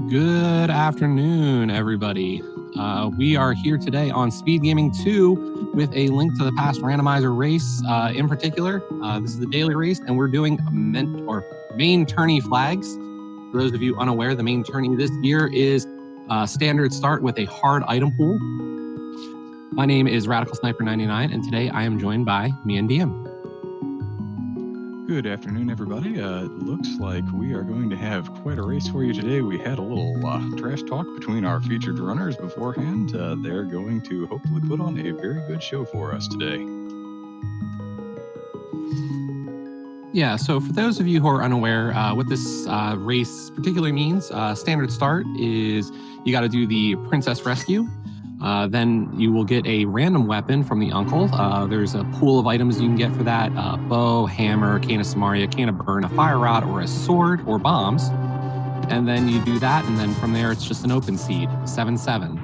Good afternoon, everybody. We are here today on Speed Gaming 2 with a link to the past randomizer race. In particular, this is the daily race, and we're doing main tourney flags. For those of you unaware, the main tourney this year is standard start with a hard item pool. My name is Radical Sniper 99, and today I am joined by me and DM. Good afternoon, everybody. It looks like we are going to have quite a race for you today. We had a little trash talk between our featured runners beforehand. They're going to hopefully put on a very good show for us today. Yeah, so for those of you who are unaware, what this race particularly means, standard start is you got to do the Princess Rescue. Then you will get a random weapon from the uncle. There's a pool of items you can get for that: bow, hammer, cane of Samaria, can of burn, a fire rod, or a sword, or bombs. And then you do that, and then from there it's just an open seed, 7-7.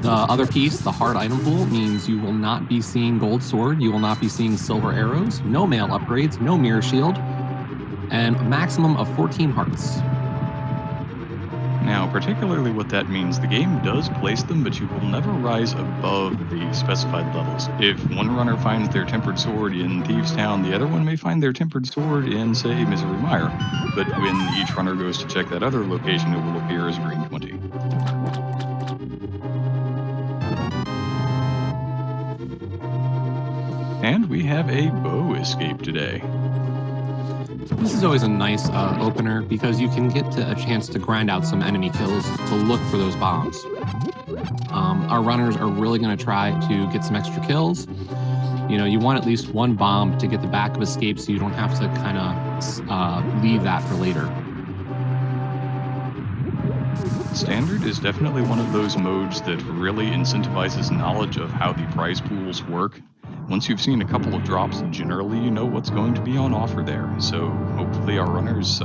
The other piece, the hard item pool, means you will not be seeing gold sword, you will not be seeing silver arrows, no mail upgrades, no mirror shield, and a maximum of 14 hearts. Now, particularly what that means, the game does place them, but you will never rise above the specified levels. If one runner finds their tempered sword in Thieves Town, the other one may find their tempered sword in, say, Misery Mire. But when each runner goes to check that other location, it will appear as green 20. And we have a bow escape today. This is always a nice opener because you can get a chance to grind out some enemy kills to look for those bombs. Our runners are really going to try to get some extra kills. You know, you want at least one bomb to get the back of escape so you don't have to kind of leave that for later. Standard is definitely one of those modes that really incentivizes knowledge of how the prize pools work. Once you've seen a couple of drops, generally you know what's going to be on offer there. So hopefully our runners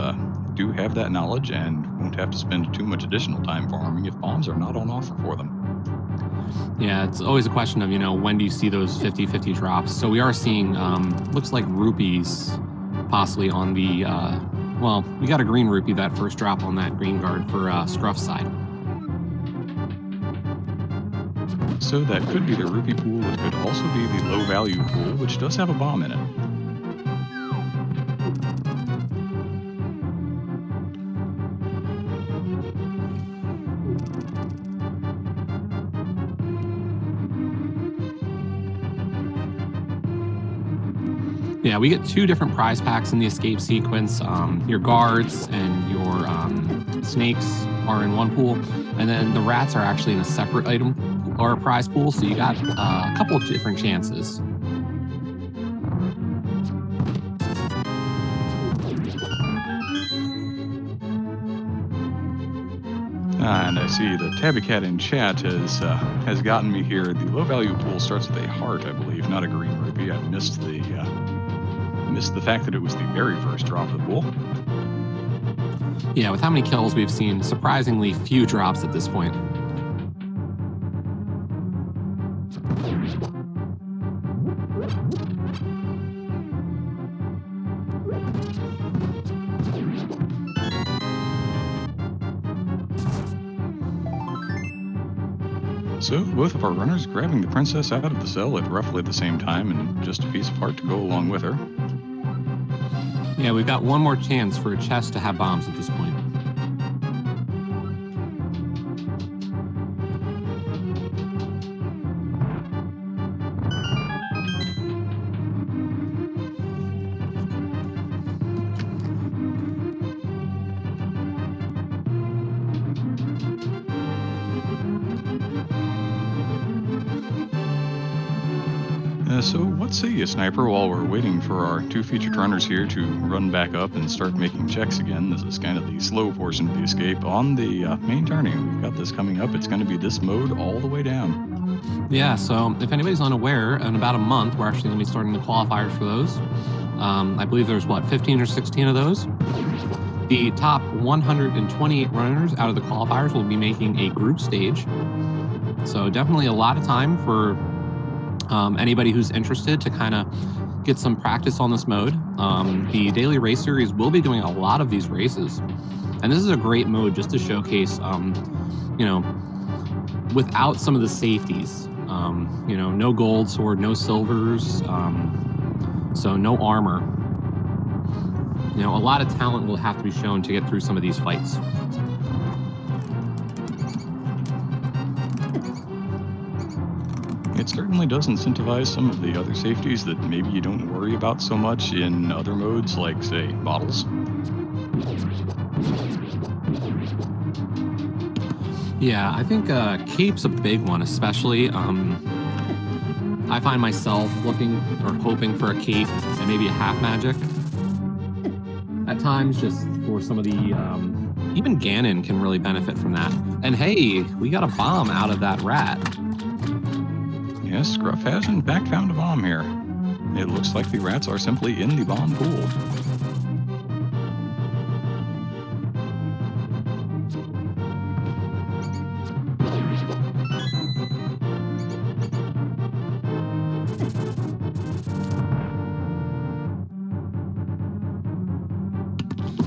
do have that knowledge and won't have to spend too much additional time farming if bombs are not on offer for them. Yeah, it's always a question of, you know, when do you see those 50-50 drops? So we are seeing, looks like rupees possibly on the, well, we got a green rupee that first drop on that green guard for Scruff's side. So that could be the rupee pool. It could also be the low value pool, which does have a bomb in it. Yeah, we get two different prize packs in the escape sequence. Your guards and your snakes are in one pool, and then the rats are actually in a separate item or a prize pool, so you got a couple of different chances. And I see the Tabby Cat in chat has gotten me here. The low value pool starts with a heart, I believe, not a green rupee. I missed the fact that it was the very first drop of the pool. Yeah, with how many kills we've seen, surprisingly few drops at this point. So both of our runners grabbing the princess out of the cell at roughly the same time and just a piece of heart to go along with her. Yeah, we've got one more chance for a chest to have bombs at this point. So what say you, Sniper, while we're waiting for our two featured runners here to run back up and start making checks again? This is kind of the slow portion of the escape. On the main tourney, we've got this coming up. It's going to be this mode all the way down. Yeah, so if anybody's unaware, in about a month, we're actually going to be starting the qualifiers for those. I believe there's, 15 or 16 of those? The top 128 runners out of the qualifiers will be making a group stage. So definitely a lot of time for anybody who's interested to kind of get some practice on this mode. The daily race series will be doing a lot of these races. And this is a great mode just to showcase, you know, without some of the safeties, you know, no gold sword, no silvers, so no armor. You know, a lot of talent will have to be shown to get through some of these fights. It certainly does incentivize some of the other safeties that maybe you don't worry about so much in other modes, like, say, bottles. Yeah, I think cape's a big one, especially. I find myself looking or hoping for a cape and maybe a half magic. At times, just for some of the, even Ganon can really benefit from that. And hey, we got a bomb out of that rat. Yes, Scruff has in fact found a bomb here. It looks like the rats are simply in the bomb pool.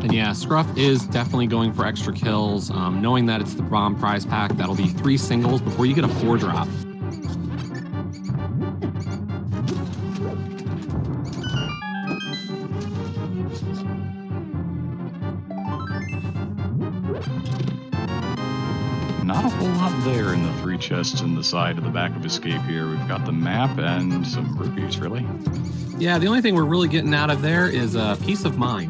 And yeah, Scruff is definitely going for extra kills, knowing that it's the bomb prize pack. That'll be 3 singles before you get a 4-drop. Not a whole lot there in the 3 chests in the side of the back of Escape here. We've got the map and some rupees, really. Yeah, the only thing we're really getting out of there is peace of mind.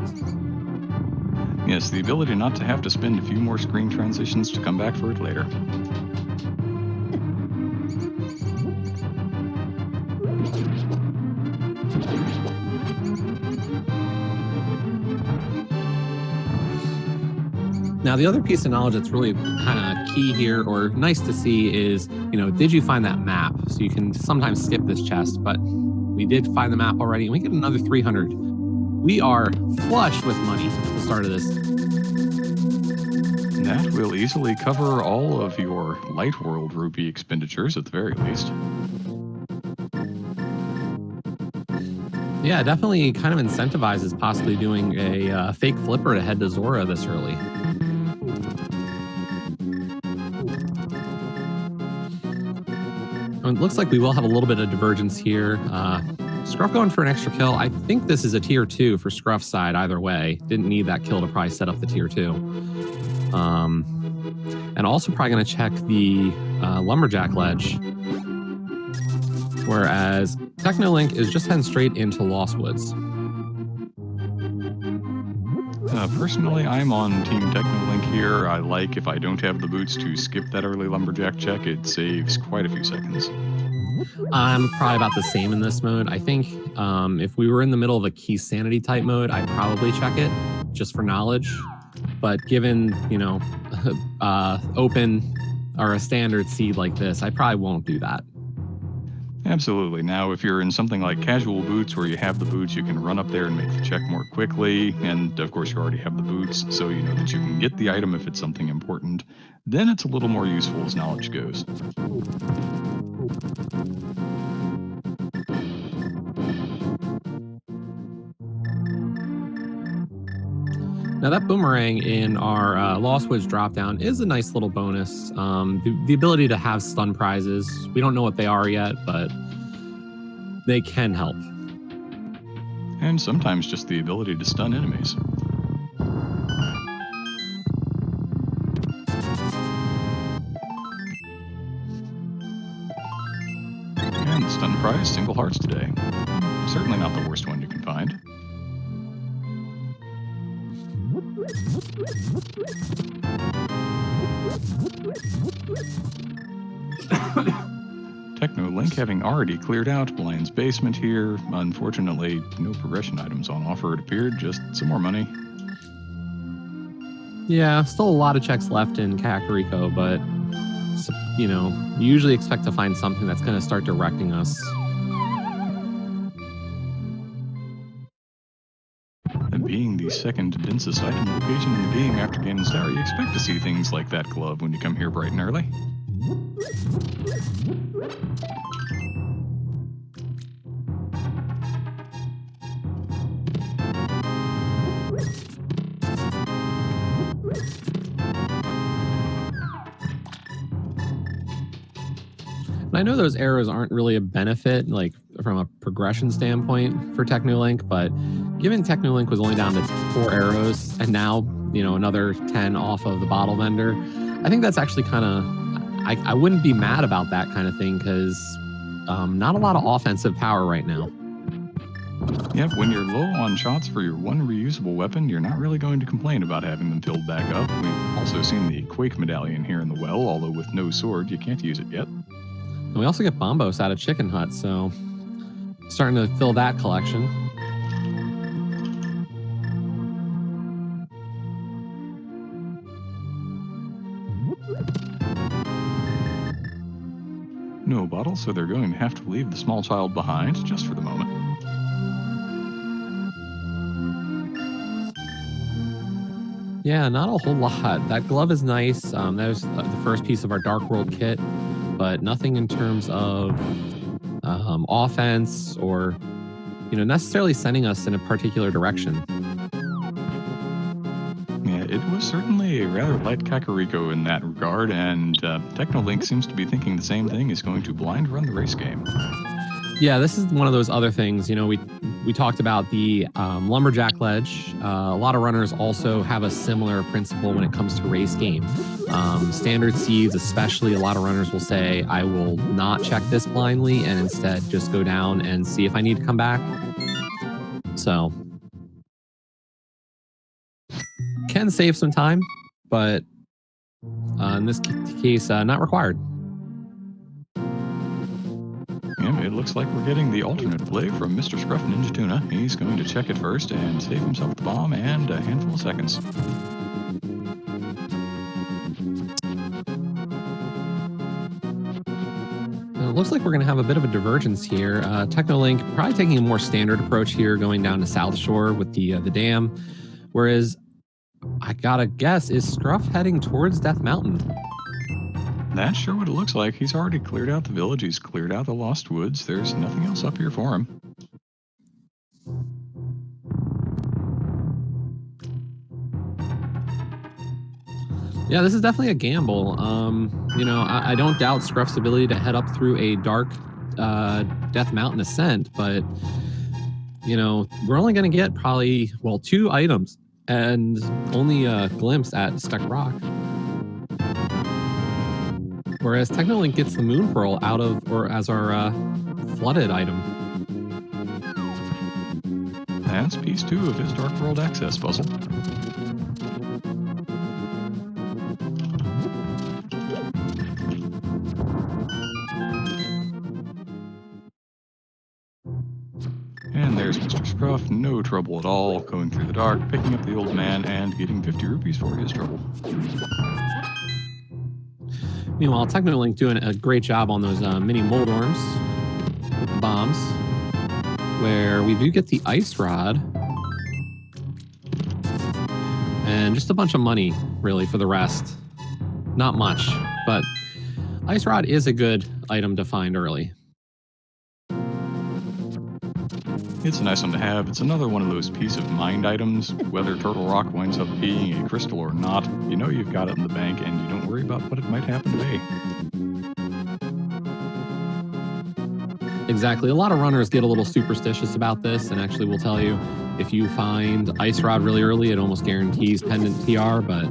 Yes, the ability not to have to spend a few more screen transitions to come back for it later. Now, the other piece of knowledge that's really kind of key here, or nice to see, is, you know, did you find that map? So you can sometimes skip this chest, but we did find the map already, and we get another 300. We are flush with money at the start of this. That will easily cover all of your Light World rupee expenditures, at the very least. Yeah, it definitely kind of incentivizes possibly doing a fake flipper to head to Zora this early. It looks like we will have a little bit of divergence here. Scruff going for an extra kill. I think this is a tier 2 for Scruff's side either way. Didn't need that kill to probably set up the tier 2. And also probably going to check the Lumberjack ledge. Whereas Technolink is just heading straight into Lost Woods. Personally, I'm on Team Technolink here. I like, if I don't have the boots, to skip that early Lumberjack check. It saves quite a few seconds. I'm probably about the same in this mode. I think if we were in the middle of a key sanity type mode, I'd probably check it just for knowledge. But given, you know, open or a standard seed like this, I probably won't do that. Absolutely. Now, if you're in something like casual boots where you have the boots, you can run up there and make the check more quickly. And of course, you already have the boots, so you know that you can get the item if it's something important. Then it's a little more useful as knowledge goes. Now that boomerang in our Lost Woods dropdown is a nice little bonus. The ability to have stun prizes, we don't know what they are yet, but they can help. And sometimes just the ability to stun enemies. And the stun prize, single hearts today. Certainly not the worst one you can find. Technolink having already cleared out Blind's basement here. Unfortunately, no progression items on offer, it appeared, just some more money. Yeah, still a lot of checks left in Kakariko, but, you know, you usually expect to find something that's going to start directing us. And being the second densest item location in the game after Ganon's Tower, you expect to see things like that glove when you come here bright and early. And I know those arrows aren't really a benefit, like from a progression standpoint for Technolink, but given Technolink was only down to 4 arrows and now, another 10 off of the bottle vendor, I think that's actually kind of, I wouldn't be mad about that kind of thing because not a lot of offensive power right now. Yep, when you're low on shots for your one reusable weapon, you're not really going to complain about having them filled back up. We've also seen the Quake Medallion here in the well, although with no sword, you can't use it yet. And we also get Bombos out of Chicken Hut, so starting to fill that collection. No bottle, so they're going to have to leave the small child behind just for the moment. Yeah, not a whole lot. That glove is nice. That was the first piece of our Dark World kit, but nothing in terms of offense or, necessarily sending us in a particular direction. Yeah, it was certainly a rather light Kakariko in that regard, and Technolink seems to be thinking the same thing, is going to blind run the race game. Yeah, this is one of those other things. We talked about the lumberjack ledge. A lot of runners also have a similar principle when it comes to race game. Standard seeds, especially, a lot of runners will say, I will not check this blindly and instead just go down and see if I need to come back. So can save some time, but in this case, not required. Yeah, it looks like we're getting the alternate play from Mr. Scruff Ninja Tuna. He's going to check it first and save himself the bomb and a handful of seconds. It looks like we're going to have a bit of a divergence here. Technolink probably taking a more standard approach here, going down to South Shore with the dam, whereas I gotta guess, is Scruff heading towards Death Mountain? That's sure what it looks like. He's already cleared out the village. He's cleared out the Lost Woods. There's nothing else up here for him. Yeah, this is definitely a gamble. I don't doubt Scruff's ability to head up through a dark Death Mountain ascent, but, we're only going to get probably, 2 items and only a glimpse at Stuck Rock. Whereas Technolink gets the Moon Pearl out of, or as our flooded item. That's piece 2 of his Dark World Access puzzle. And there's Mr. Scruff, no trouble at all, going through the dark, picking up the old man, and getting 50 rupees for his trouble. Meanwhile, Technolink doing a great job on those mini mold orms with the bombs, where we do get the ice rod and just a bunch of money, really, for the rest. Not much, but ice rod is a good item to find early. It's a nice one to have. It's another one of those peace of mind items. Whether Turtle Rock winds up being a crystal or not, you know you've got it in the bank and you don't worry about what it might happen to be. Exactly. A lot of runners get a little superstitious about this and actually will tell you if you find ice rod really early, it almost guarantees pendant TR, but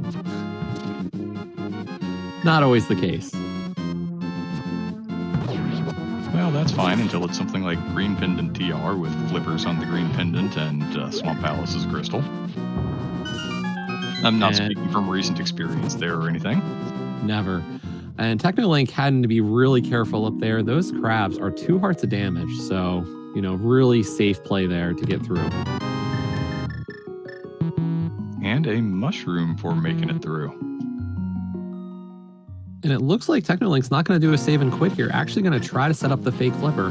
not always the case. Well, that's fine until it's something like Green Pendant TR with flippers on the Green Pendant and Swamp Palace's crystal. I'm not speaking from recent experience there or anything. Never. And Technolink having to be really careful up there. Those crabs are 2 hearts of damage, so, really safe play there to get through. And a mushroom for making it through. And it looks like Technolink's not going to do a save and quit here. Actually going to try to set up the fake flipper.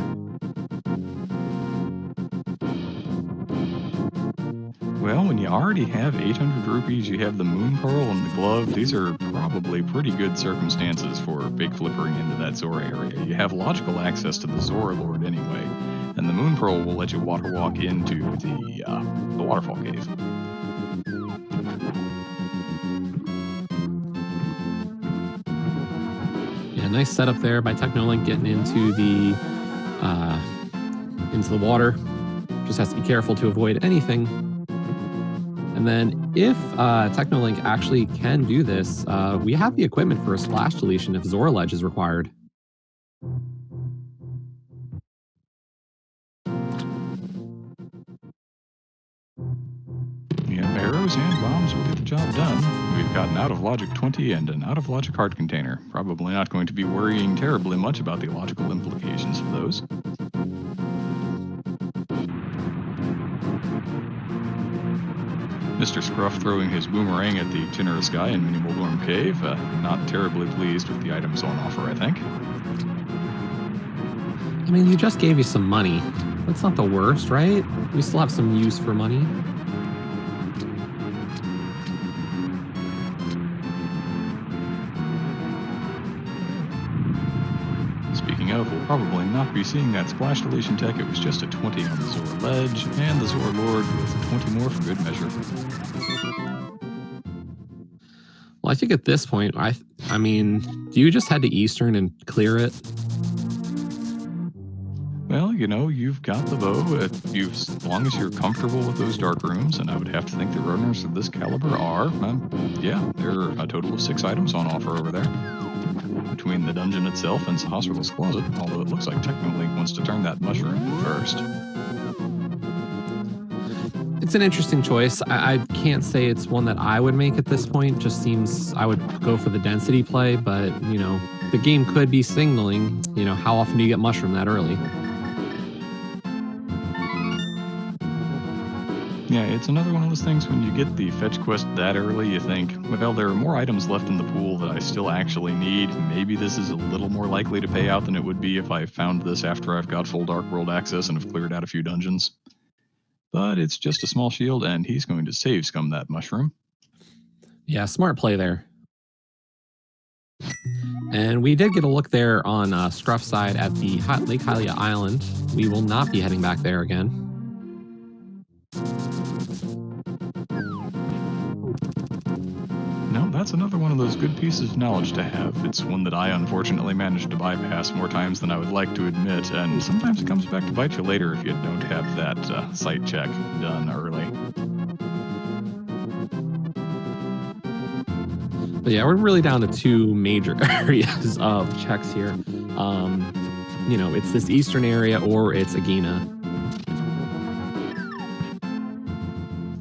Well, when you already have 800 rupees, you have the Moon Pearl and the glove. These are probably pretty good circumstances for big flippering into that Zora area. You have logical access to the Zora Lord anyway, and the Moon Pearl will let you water walk into the waterfall cave. nice setup there by Technolink getting into the water. Just has to be careful to avoid anything. And then if Technolink actually can do this, we have the equipment for a splash deletion if Zora Ledge is required. Yeah, arrows and bombs will get the job done. We've got an out of logic 20 and an out of logic heart container. Probably not going to be worrying terribly much about the logical implications of those. Mr. Scruff throwing his boomerang at the generous guy in Minimal Worm Cave. Not terribly pleased with the items on offer, I think. I mean, he just gave you some money. That's not the worst, right? We still have some use for money. Speaking of, we'll probably not be seeing that splash deletion tech. It was just a 20 on the Zora Ledge, and the Zora Lord with 20 more for good measure. Well, I think at this point, I mean, do you just head to Eastern and clear it? Well, you know, you've got the bow. As long as you're comfortable with those dark rooms, and I would have to think the runners of this caliber are, yeah, there are a total of 6 items on offer over there. Between the dungeon itself and Hospital's Closet, although it looks like Technolink wants to turn that mushroom in first. It's an interesting choice. I can't say it's one that I would make at this point. Just seems I would go for the density play, but, you know, the game could be signaling, you know, how often do you get mushroom that early? Yeah, it's another one of those things when you get the fetch quest that early, you think, well, there are more items left in the pool that I still actually need. Maybe this is a little more likely to pay out than it would be if I found this after I've got full Dark World access and have cleared out a few dungeons. But it's just a small shield, and he's going to save scum that mushroom. Yeah, smart play there. And we did get a look there on Scruff's side at the Lake Hylia Island. We will not be heading back there again. No, that's another one of those good pieces of knowledge to have. It's one that I unfortunately managed to bypass more times than I would like to admit, and sometimes it comes back to bite you later if you don't have that site check done early. But yeah, we're really down to 2 major areas of checks here. You know, it's this eastern area or it's Agena.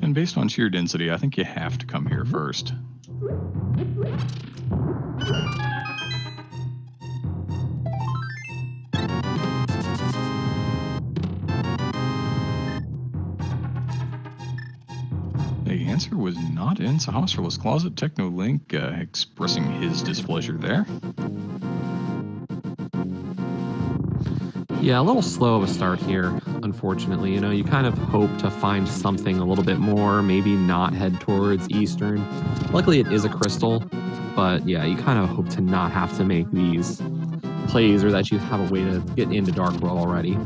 And based on sheer density, I think you have to come here first. The answer was not in Sahasrarla's Closet. Technolink expressing his displeasure there. Yeah, a little slow of a start here, unfortunately. You know, you kind of hope to find something a little bit more, maybe not head towards Eastern. Luckily, it is a crystal, but yeah, you kind of hope to not have to make these plays or that you have a way to get into Dark World already.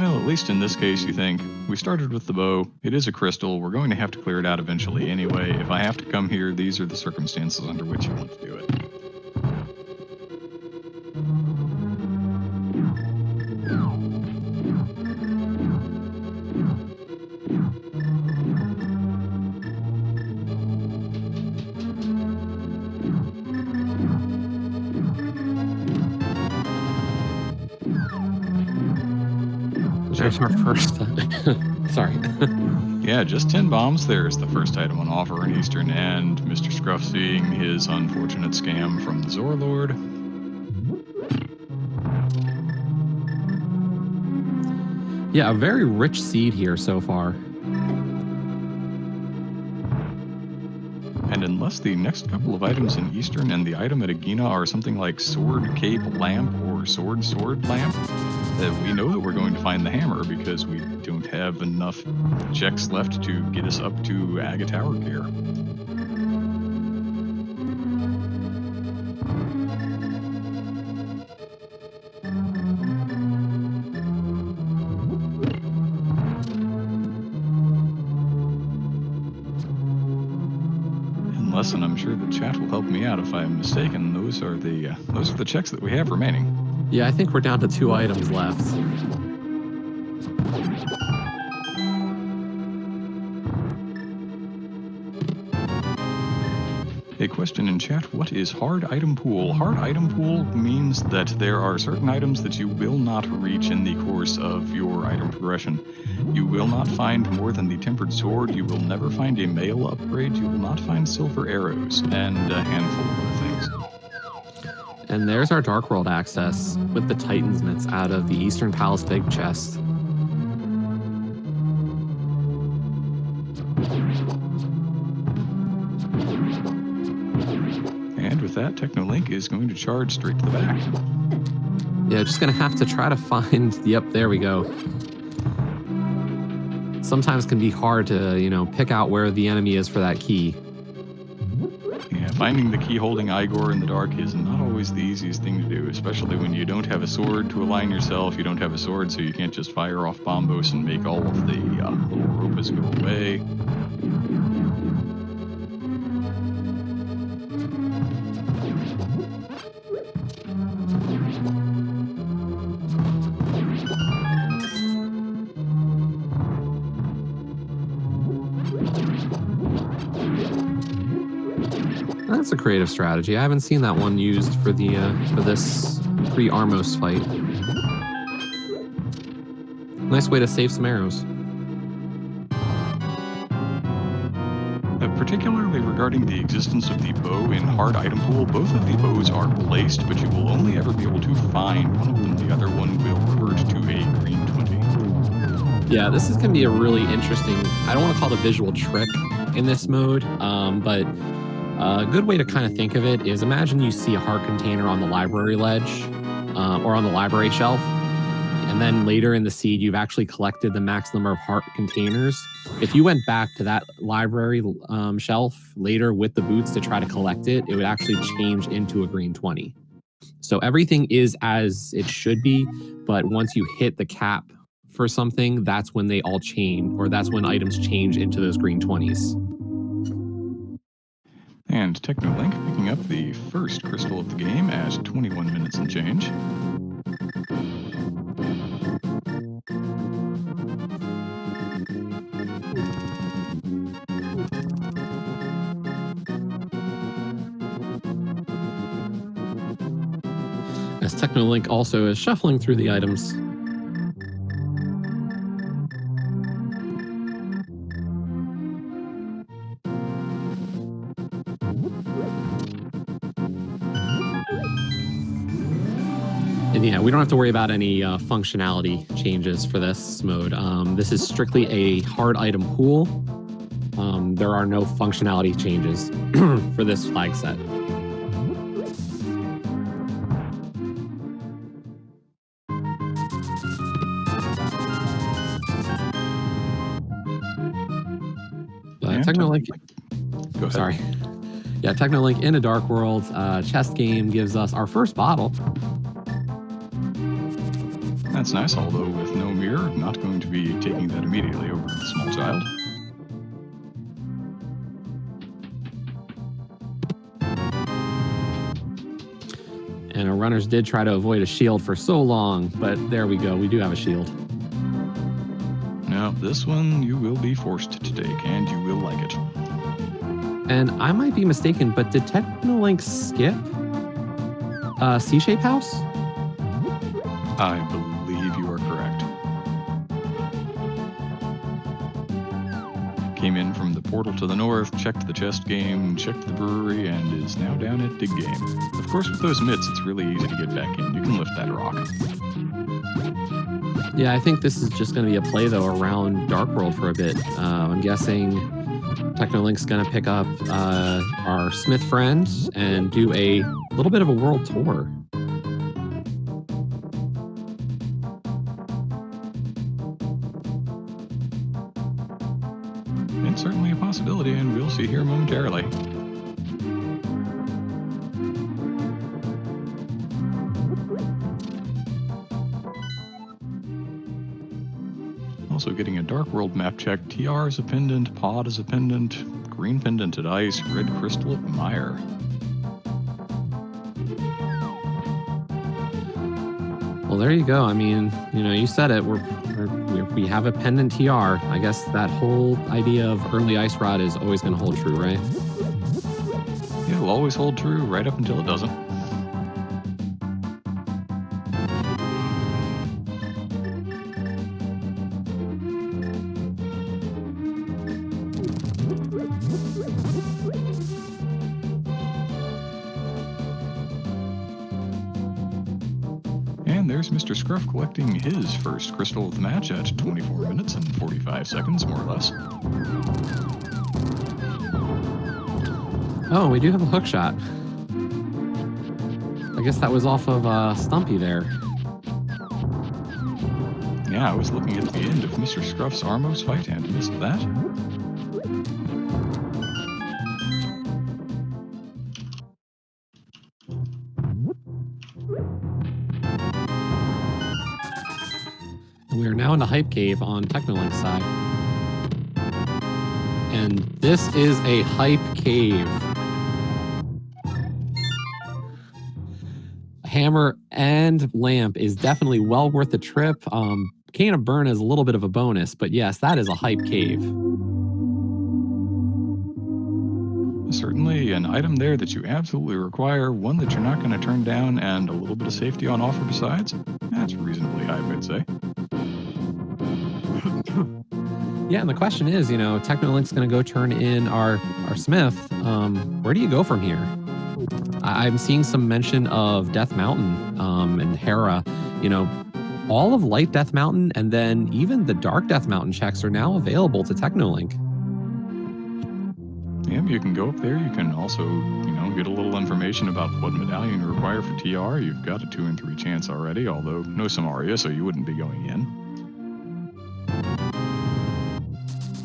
Well, at least in this case, you think, we started with the bow, it is a crystal, we're going to have to clear it out eventually anyway. If I have to come here, these are the circumstances under which you want to do it. There's our first. Sorry. Yeah, just 10 bombs. There's the first item on offer in Eastern, and Mr. Scruff seeing his unfortunate scam from the Zora Lord. Yeah, a very rich seed here so far. And unless the next couple of items in Eastern and the item at Agena are something like Sword Cape Lamp or Sword Lamp, we know that we're going to find the hammer because we don't have enough checks left to get us up to Aga Tower gear. unless, and I'm sure the chat will help me out if I'm mistaken, those are the checks that we have remaining. Yeah, I think we're down to 2 items left. A question in chat, what is hard item pool? Hard item pool means that there are certain items that you will not reach in the course of your item progression. You will not find more than the tempered sword, you will never find a mail upgrade, you will not find silver arrows, and a handful of other things. And there's our Dark World access with the Titan's Mitts out of the Eastern Palace Big Chest. And with that, Technolink is going to charge straight to the back. Yeah, just gonna have to try to find, yep, there we go. Sometimes can be hard to, pick out where the enemy is for that key. Yeah, finding the key holding Igor in the dark is not always the easiest thing to do, especially when you don't have a sword to align yourself, you don't have a sword so you can't just fire off bombos and make all of the little ropes go away. That's a creative strategy. I haven't seen that one used for the for this pre-Armos fight. Nice way to save some arrows. Particularly regarding the existence of the bow in hard item pool, both of the bows are placed, but you will only ever be able to find one of them. The other one will revert to a green 20. Yeah, this is going to be a really interesting, I don't want to call it a visual trick in this mode, but a good way to kind of think of it is imagine you see a heart container on the library ledge or on the library shelf, and then later in the seed, you've actually collected the max number of heart containers. If you went back to that library shelf later with the boots to try to collect it, it would actually change into a green 20. So everything is as it should be, but once you hit the cap for something, that's when they all change, or that's when items change into those green 20s. And Technolink picking up the first crystal of the game at 21 minutes and change. As Technolink also is shuffling through the items. And yeah, we don't have to worry about any functionality changes for this mode. This is strictly a hard item pool. There are no functionality changes for this flag set. Technolink. Go ahead. Sorry. Yeah, Technolink in a Dark World chest game gives us our first bottle. That's nice, although with no mirror, not going to be taking that immediately over to the small child. And our runners did try to avoid a shield for so long, but there we go. We do have a shield. Now, this one you will be forced to take, and you will like it. And I might be mistaken, but did Technolink skip C-Shape House? I believe you are correct. Came in from the portal to the north, checked the chest game, checked the brewery, and is now down at Dig Game. Of course, with those mitts, it's really easy to get back in. You can lift that rock. Yeah, I think this is just going to be a play, though, around Dark World for a bit. I'm guessing Technolink's going to pick up our Smith friend and do a little bit of a world tour. It's certainly a possibility, and we'll see here momentarily. Also getting a Dark World map check. TR is a pendant, Pod is a pendant, green pendant at Ice, red crystal at Mire. Well, there you go. I mean, you said it. We have a pendant TR. I guess that whole idea of early Ice Rod is always going to hold true, right? Yeah, it'll always hold true right up until it doesn't. And there's Mr. Scruff collecting his first crystal of the match at 24 minutes and 45 seconds, more or less. Oh, we do have a hook shot. I guess that was off of Stumpy there. Yeah, I was looking at the end of Mr. Scruff's Armos fight and missed that. We are now in the Hype Cave on Technolink's side. And this is a Hype Cave. Hammer and lamp is definitely well worth the trip. Cane of Burn is a little bit of a bonus, but yes, that is a Hype Cave. Certainly an item there that you absolutely require, one that you're not going to turn down, and a little bit of safety on offer besides. That's reasonably high, I'd say. Yeah, and the question is, Technolink's going to go turn in our Smith. Where do you go from here? I'm seeing some mention of Death Mountain and Hera. All of Light Death Mountain and then even the Dark Death Mountain checks are now available to Technolink. Yeah, you can go up there. You can also, get a little information about what medallion you require for TR. You've got a 2 in 3 chance already, although no Samaria, so you wouldn't be going in.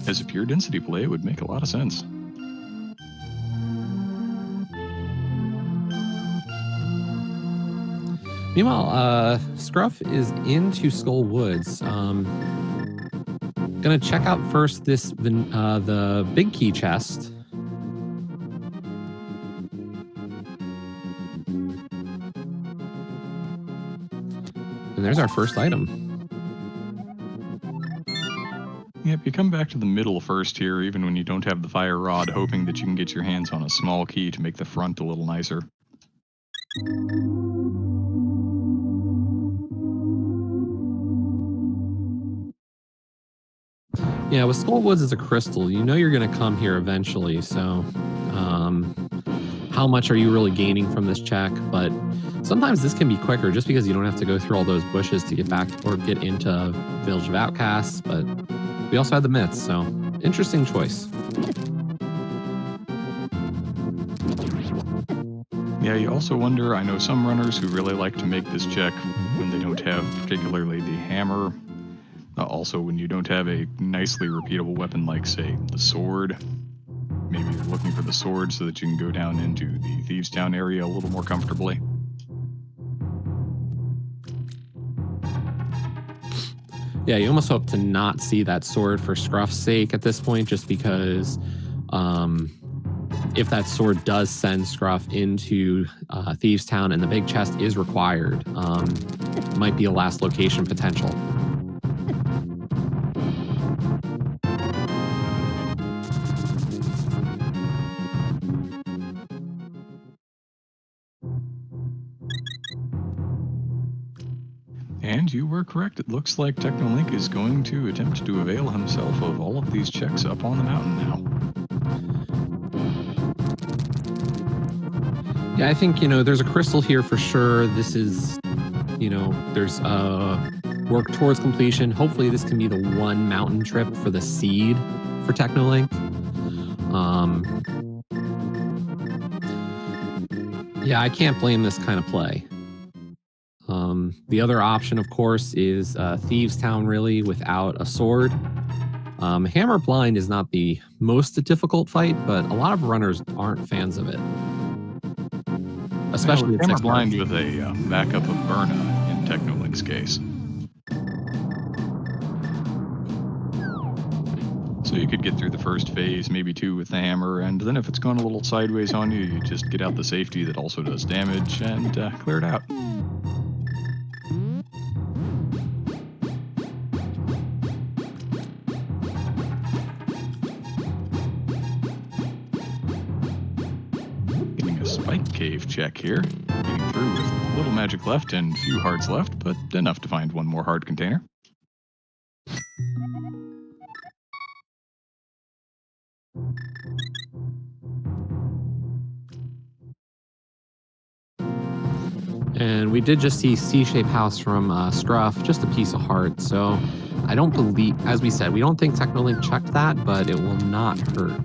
As a pure density play, it would make a lot of sense. Meanwhile, Scruff is into Skull Woods. Gonna check out first the big key chest. And there's our first item. Yep, you come back to the middle first here, even when you don't have the fire rod, hoping that you can get your hands on a small key to make the front a little nicer. Yeah, with Skull Woods as a crystal, you're going to come here eventually. So, how much are you really gaining from this check? But sometimes this can be quicker just because you don't have to go through all those bushes to get back or get into Village of Outcasts. But we also had the myths, so interesting choice. Yeah, you also wonder, I know some runners who really like to make this check when they don't have particularly the hammer. Also, when you don't have a nicely repeatable weapon like, say, the sword. Maybe you're looking for the sword so that you can go down into the Thieves' Town area a little more comfortably. Yeah, you almost hope to not see that sword for Scruff's sake at this point, just because if that sword does send Scruff into Thieves' Town and the big chest is required, might be a last location potential. And you were correct. It looks like Technolink is going to attempt to avail himself of all of these checks up on the mountain now. Yeah, I think, there's a crystal here for sure. This is, there's work towards completion. Hopefully this can be the one mountain trip for the seed for Technolink. Yeah, I can't blame this kind of play. The other option, of course, is Thieves' Town, really, without a sword. Hammer Blind is not the most difficult fight, but a lot of runners aren't fans of it. Especially with Hammer Blind with a backup of Berna in Technolink's case. So you could get through the first phase, maybe 2 with the hammer, and then if it's going a little sideways on you, you just get out the safety that also does damage and clear it out. Getting a spike cave check here. Getting through with little magic left and few hearts left, but enough to find one more hard container. And we did just see C-shaped house from Scruff, just a piece of heart. So I don't believe, as we said, we don't think Technolink checked that, but it will not hurt.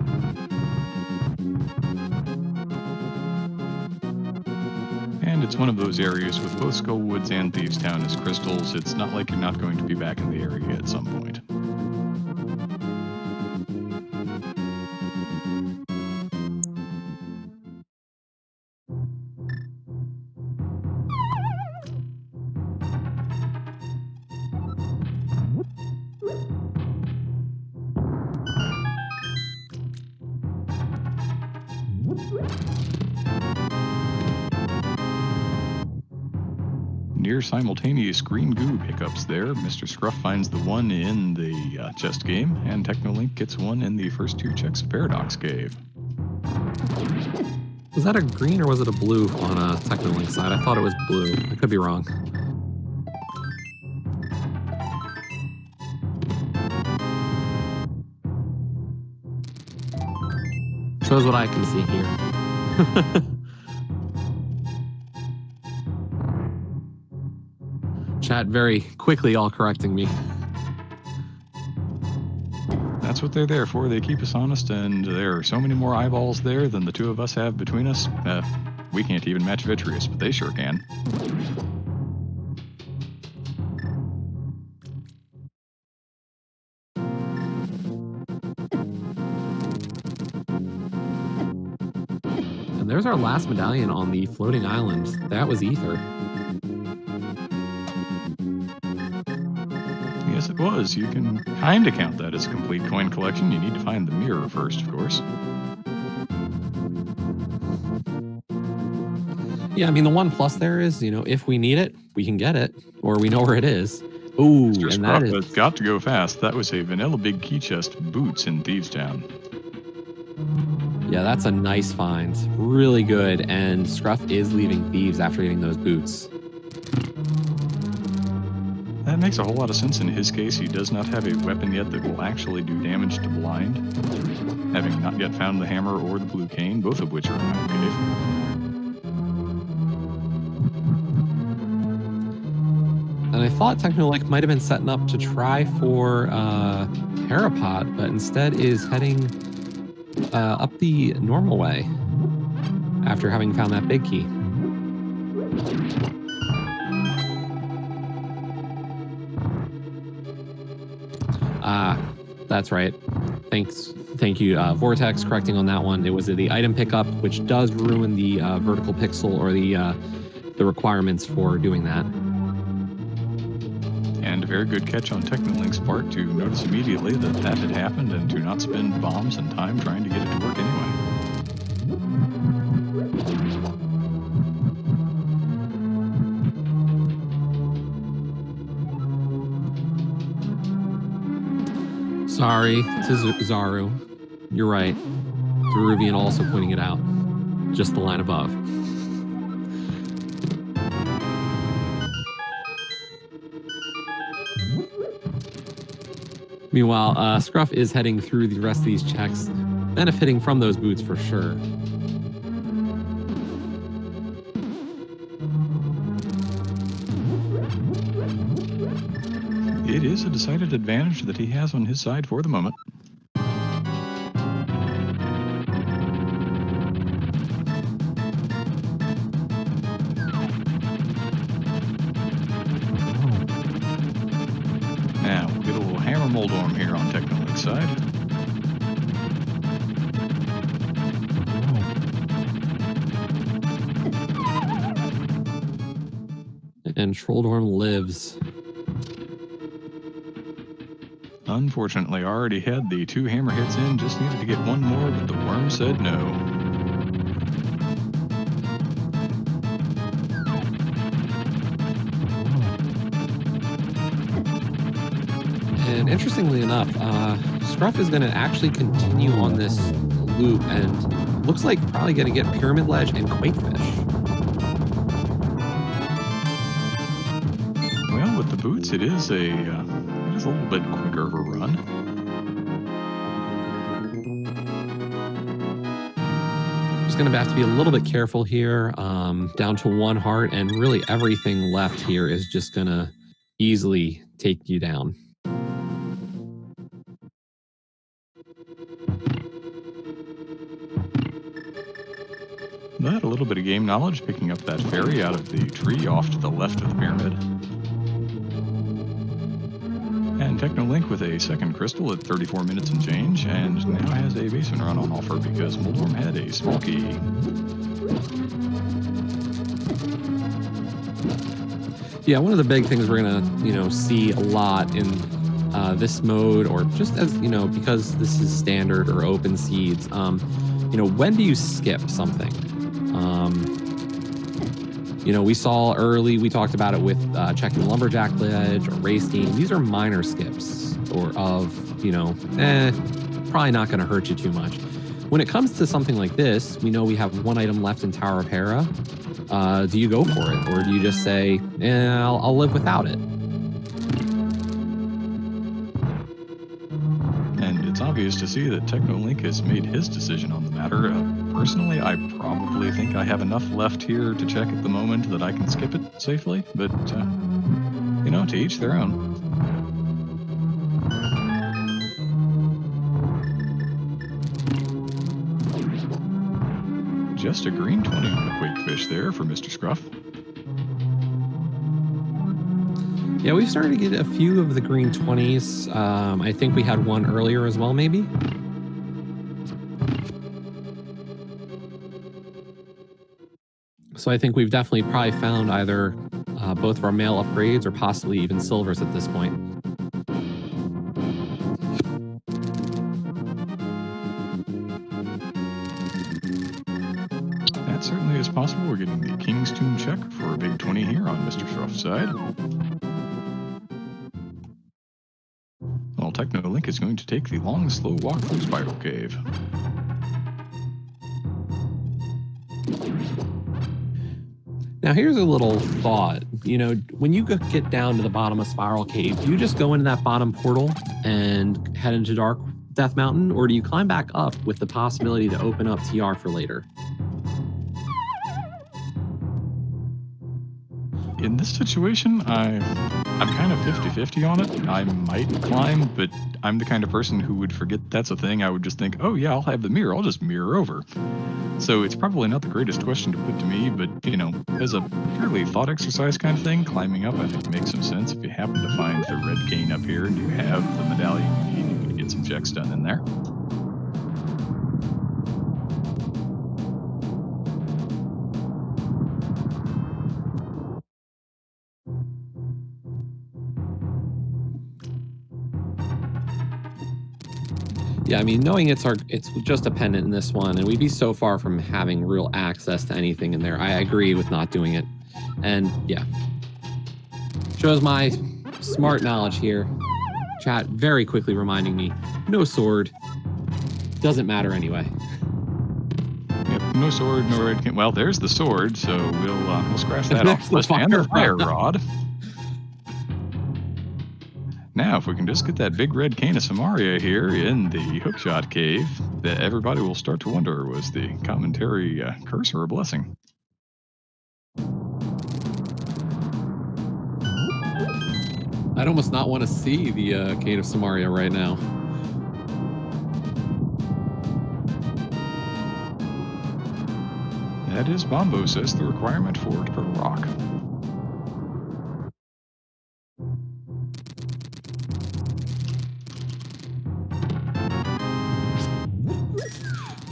And it's one of those areas with both Skullwoods and Thieves Town as crystals. It's not like you're not going to be back in the area at some point. Near simultaneous green goo pickups there. Mr. Scruff finds the one in the chest game, and Technolink gets one in the first 2 checks of Paradox Cave. Was that a green or was it a blue on a Technolink side? I thought it was blue. I could be wrong. Shows what I can see here. Chat very quickly all correcting me. That's what they're there for. They keep us honest, and there are so many more eyeballs there than the 2 of us have between us. We can't even match Vitreous, but they sure can. And there's our last medallion on the floating island. That was Ether. Yes, it was. You can kind of count that as a complete coin collection. You need to find the mirror first, of course. Yeah, I mean, the one plus there is, if we need it, we can get it, or we know where it is. Ooh, Mr. and Scruff that has is... got to go fast. That was a vanilla big key chest boots in Thieves Town. Yeah, that's a nice find. Really good, and Scruff is leaving Thieves after getting those boots. That makes a whole lot of sense in his case. He does not have a weapon yet that will actually do damage to blind, having not yet found the hammer or the blue cane, both of which are in Iron Cave. And I thought Technolink might have been setting up to try for Parapod, but instead is heading up the normal way after having found that big key. That's right. Thank you, Vortex, correcting on that one. It was the item pickup, which does ruin the vertical pixel or the requirements for doing that. And a very good catch on Technolink's part to notice immediately that that had happened and to not spend bombs and time trying to get it to work anyway. Sorry to Zaru. You're right. Deruvian also pointing it out. Just the line above. Meanwhile, Scruff is heading through the rest of these checks, benefiting from those boots for sure. It is a decided advantage that he has on his side for the moment. Now, we'll get a little hammer moldorm here on Technolink's side. And Trolldorm lives. Unfortunately, I already had the 2 hammer hits in, just needed to get one more, but the worm said no. And interestingly enough, Scruff is going to actually continue on this loop and looks like probably going to get Pyramid Ledge and Quake Fish. Well, with the boots, it is a little bit quicker of a run. Just going to have to be a little bit careful here, down to 1 heart, and really everything left here is just going to easily take you down. That, a little bit of game knowledge, picking up that fairy out of the tree off to the left of the pyramid. And Technolink with a second crystal at 34 minutes and change, and now has a basement run on offer because Moldworm had a small key. Yeah, one of the big things we're gonna, see a lot in this mode, or just as because this is standard or open seeds, when do you skip something? We saw early, we talked about it with checking the Lumberjack Ledge or Race Game. These are minor skips or probably not going to hurt you too much. When it comes to something like this, we know we have 1 item left in Tower of Hera. Do you go for it, or do you just say, I'll live without it? And it's obvious to see that Technolink has made his decision on the matter. Personally, I probably think I have enough left here to check at the moment that I can skip it safely, but, to each their own. Just a green 20 on the Quake Fish there for Mr. Scruff. Yeah, we've started to get a few of the green 20s. I think we had one earlier as well, maybe. So I think we've definitely probably found either both of our male upgrades or possibly even silvers at this point. That certainly is possible. We're getting the King's Tomb check for a big 20 here on Mr. Scruff's side. Well, Technolink is going to take the long, slow walk through Spiral Cave. Now, here's a little thought. When you get down to the bottom of Spiral Cave, do you just go into that bottom portal and head into Dark Death Mountain, or do you climb back up with the possibility to open up TR for later? In this situation, I'm kind of 50-50 on it. I might climb, but I'm the kind of person who would forget that's a thing. I would just think, oh yeah, I'll have the mirror. I'll just mirror over. So it's probably not the greatest question to put to me, but, as a purely thought exercise kind of thing, climbing up I think makes some sense. If you happen to find the red cane up here and you have the medallion you need, you can get some checks done in there. Yeah, knowing it's just a pendant in this one, and we'd be so far from having real access to anything in there. I agree with not doing it. And yeah, shows my smart knowledge here. Chat very quickly reminding me, no sword, doesn't matter anyway. Yep, no sword, no red cane. Well, there's the sword, so we'll scratch that off. Let's find the fire rod. Now, if we can just get that big red cane of Samaria here in the hookshot cave, that everybody will start to wonder, was the commentary a curse or a blessing? I'd almost not want to see the cane of Samaria right now. That is Bombo says the requirement for per rock.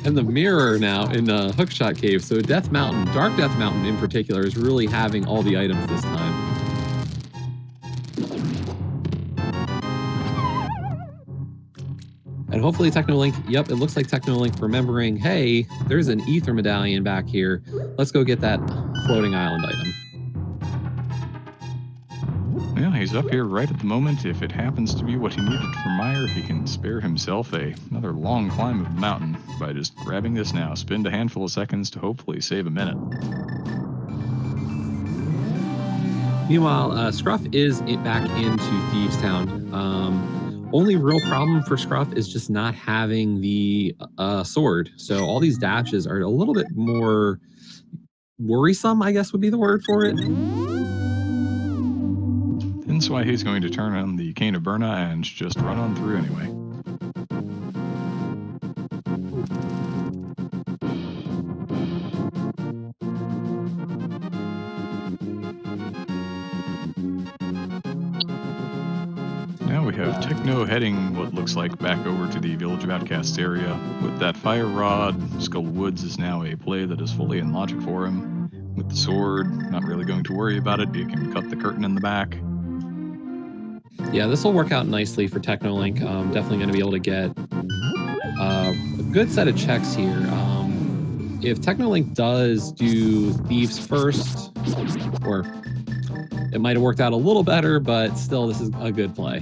And the mirror now in Hookshot Cave. So Death Mountain, Dark Death Mountain in particular, is really having all the items this time. And hopefully Technolink, yep, it looks like Technolink remembering, hey, there's an ether medallion back here. Let's go get that floating island item. Well, he's up here right at the moment. If it happens to be what he needed for Meyer, he can spare himself another long climb of the mountain by just grabbing this now. Spend a handful of seconds to hopefully save a minute. Meanwhile, Scruff is back into Thieves Town. Only real problem for Scruff is just not having the sword. So all these dashes are a little bit more worrisome, I guess would be the word for it. That's why he's going to turn on the Cane of Berna and just run on through anyway. Now we have Techno heading what looks like back over to the Village of Outcasts area. With that fire rod, Skull Woods is now a play that is fully in logic for him. With the sword, not really going to worry about it. You can cut the curtain in the back. Yeah, this will work out nicely for Technolink. Definitely going to be able to get a good set of checks here. If Technolink does do Thieves first, or it might have worked out a little better, but still, this is a good play.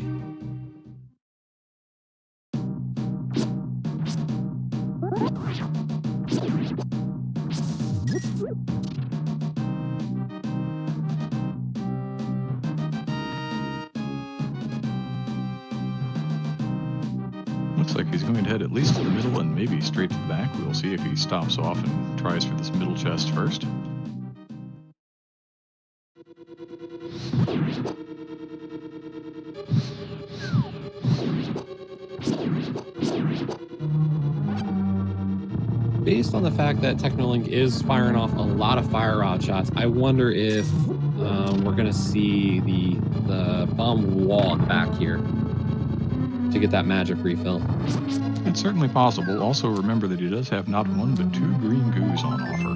Looks like he's going to head at least to the middle and maybe straight to the back. We'll see if he stops off and tries for this middle chest first. Based on the fact that Technolink is firing off a lot of fire rod shots, I wonder if we're going to see the bomb wall in the back here to get that magic refill. It's certainly possible. Also remember that he does have not one but 2 green goos on offer.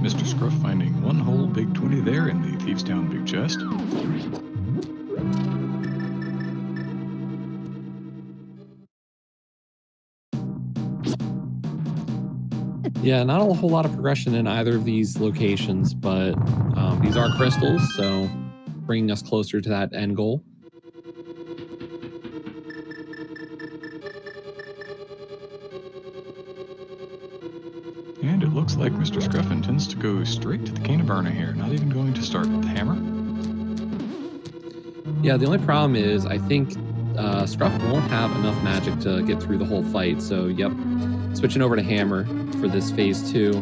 Mr. Scruff finding one whole big 20 there in the Thieves Town big chest. Yeah, not a whole lot of progression in either of these locations, but these are crystals, so bringing us closer to that end goal. And it looks like Mr. Scruff intends to go straight to the Cane of Berna here, not even going to start with the hammer. Yeah, the only problem is I think Scruff won't have enough magic to get through the whole fight, so yep. Switching over to hammer for this phase 2,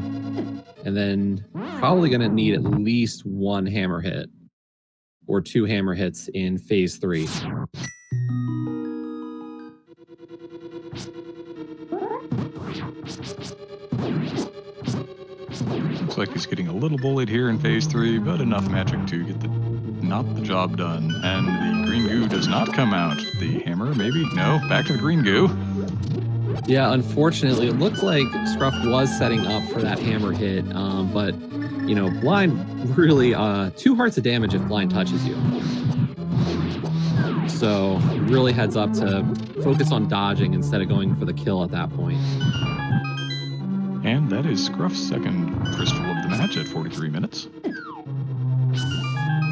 and then probably going to need at least 1 hammer hit or 2 hammer hits in phase 3. Looks like he's getting a little bullied here in phase 3, but enough magic to get not the job done. And the green goo does not come out. The hammer, maybe? No, back to the green goo. Yeah, unfortunately, it looked like Scruff was setting up for that hammer hit, but, you know, blind really, 2 hearts of damage if blind touches you. So, really heads up to focus on dodging instead of going for the kill at that point. And that is Scruff's second crystal of the match at 43 minutes.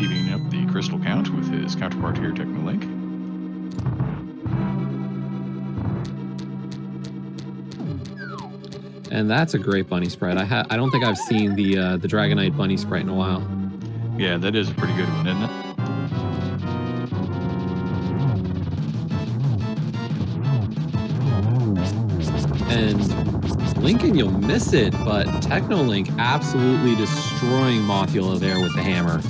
Evening up the crystal count with his counterpart here, Technolink. And that's a great bunny sprite. I don't think I've seen the Dragonite bunny sprite in a while. Yeah, that is a pretty good one, isn't it? And Lincoln, you'll miss it, but Technolink absolutely destroying Mothula there with the hammer.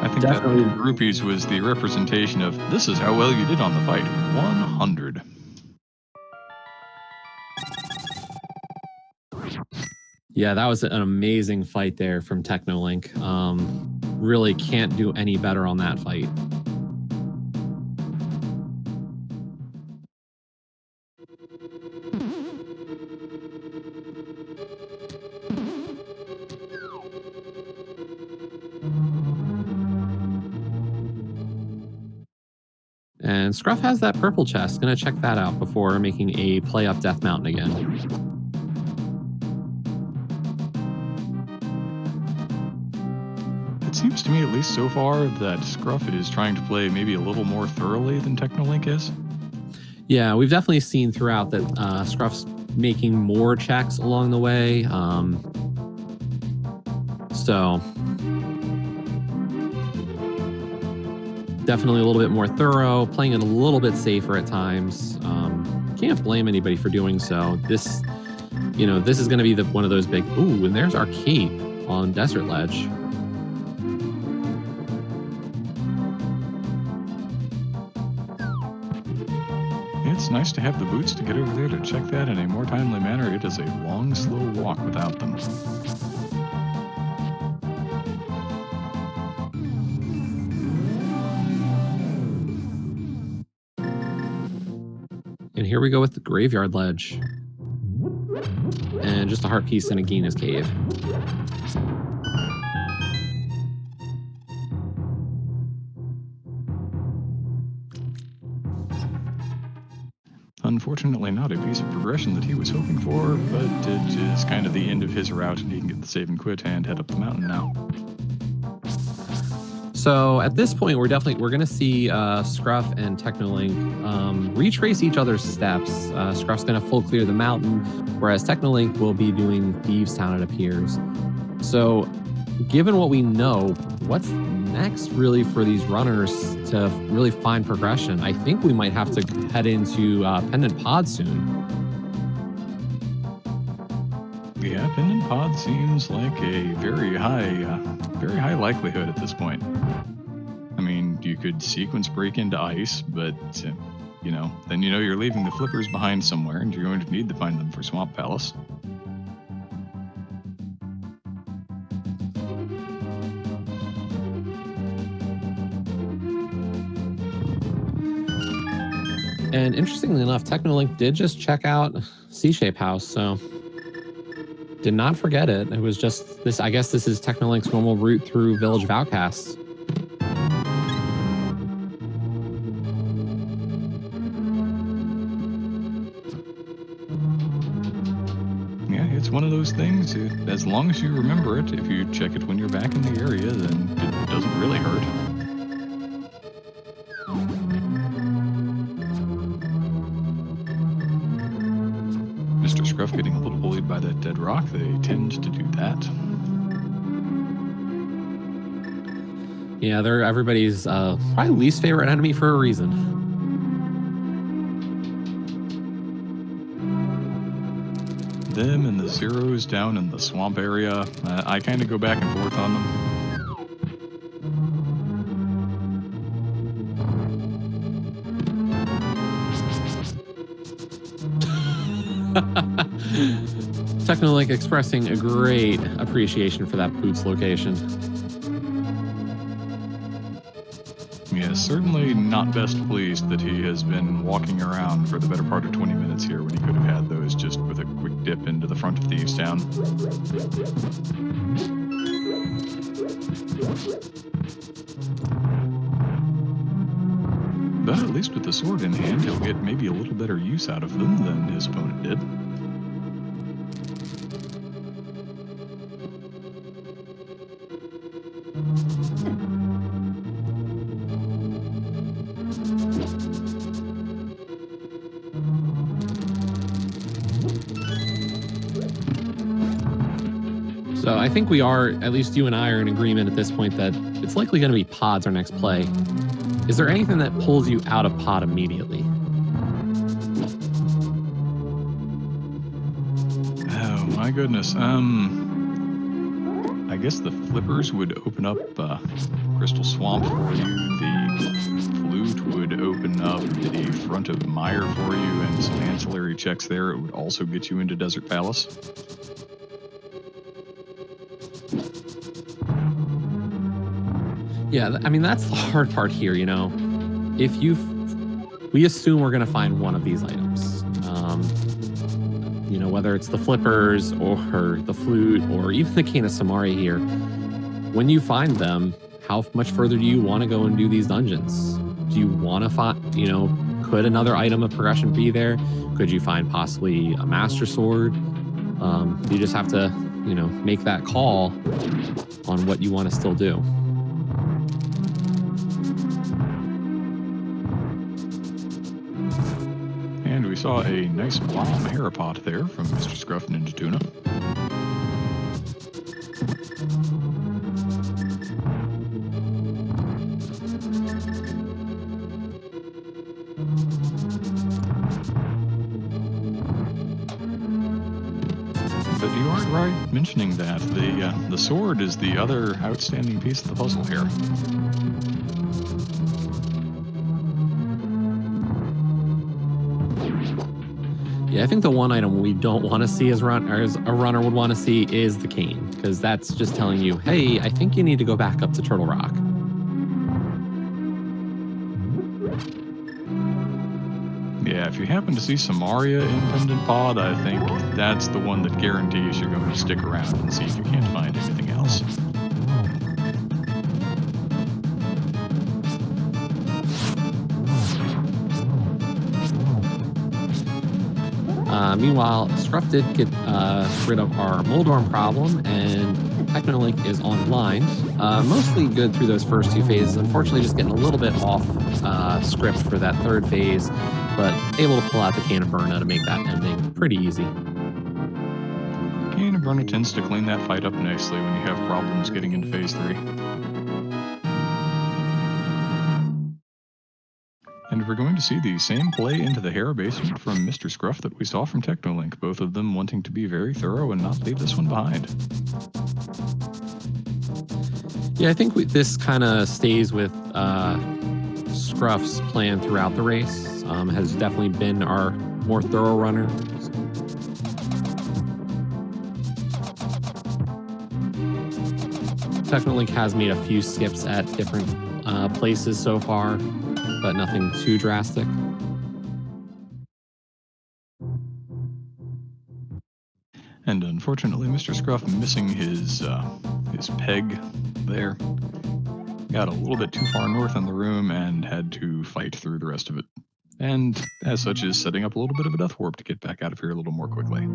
I think definitely that groupies was the representation of this is how well you did on the fight. 100. Yeah, that was an amazing fight there from Technolink. Really can't do any better on that fight. And Scruff has that purple chest. Gonna check that out before making a play up Death Mountain again. It seems to me, at least so far, that Scruff is trying to play maybe a little more thoroughly than Technolink is. Yeah, we've definitely seen throughout that Scruff's making more checks along the way. So definitely a little bit more thorough, playing it a little bit safer at times. Can't blame anybody for doing so. This is going to be one of those big. Ooh, and there's our cape on Desert Ledge. It's nice to have the boots to get over there to check that in a more timely manner. It is a long, slow walk without them. And here we go with the Graveyard Ledge. And just a heart piece in Agina's cave. Unfortunately, not a piece of progression that he was hoping for, but it is kind of the end of his route, and he can get the save and quit and head up the mountain now. So at this point, we're going to see Scruff and Technolink retrace each other's steps. Scruff's going to full clear the mountain, whereas Technolink will be doing Thieves Town, it appears. So given what we know, what's next really for these runners to really find progression? I think we might have to head into Pendant Pod soon. Yeah, Pendant Pod seems like a very high likelihood at this point. I mean, you could sequence break into ice, but then you're leaving the flippers behind somewhere, and you're going to need to find them for Swamp Palace. And interestingly enough, Technolink did just check out C-Shape House, so did not forget it. It was just this. I guess this is Technolink's normal route through Village of Outcasts. Yeah, it's one of those things. As long as you remember it, if you check it when you're back in the area, then it doesn't really hurt. Mr. Scruff getting a little bullied by that dead rock. They tend to do that. Yeah, they're everybody's probably least favorite enemy for a reason. Them and the Zeros down in the swamp area. I kind of go back and forth on them. Technolink expressing a great appreciation for that Boots location. Yeah, certainly not best pleased that he has been walking around for the better part of 20 minutes here when he could have had those just with a quick dip into the front of Thieves Town. But at least with the sword in hand, he'll get maybe a little better use out of them than his opponent did. So I think we are, at least you and I are in agreement at this point that it's likely going to be Pods our next play. Is there anything that pulls you out of Pod immediately? Oh my goodness. I guess the flippers would open up Crystal Swamp for you. The flute would open up the front of Mire for you, and some ancillary checks there. It would also get you into Desert Palace. Yeah, I mean, that's the hard part here, we assume we're going to find one of these items. Whether it's the flippers or the flute or even the Cane of Samari here. When you find them, how much further do you want to go and do these dungeons? do you want to find, could another item of progression be there? Could you find possibly a Master Sword? You just have to, make that call on what you want to still do. And we saw a nice bomb Harapot there from Mr. Scruff Ninja Tuna. But you aren't right mentioning that. The sword is the other outstanding piece of the puzzle here. Yeah, I think the one item we don't want to see as a runner would want to see is the cane, because that's just telling you, hey, I think you need to go back up to Turtle Rock. Yeah, if you happen to see Samaria in Pendant Pod, I think that's the one that guarantees you're going to stick around and see if you can't find anything else. Meanwhile, Scruff did get rid of our Moldorm problem, and Technolink is online. Mostly good through those first two phases. Unfortunately, just getting a little bit off script for that third phase, but able to pull out the Can of Burna to make that ending pretty easy. Can of Burna tends to clean that fight up nicely when you have problems getting into phase 3. And we're going to see the same play into the Hera basement from Mr. Scruff that we saw from Technolink, both of them wanting to be very thorough and not leave this one behind. Yeah, I think this kind of stays with Scruff's plan throughout the race. Has definitely been our more thorough runner. Technolink has made a few skips at different places so far, but nothing too drastic. And unfortunately, Mr. Scruff missing his peg there. Got a little bit too far north in the room and had to fight through the rest of it. And as such is setting up a little bit of a death warp to get back out of here a little more quickly.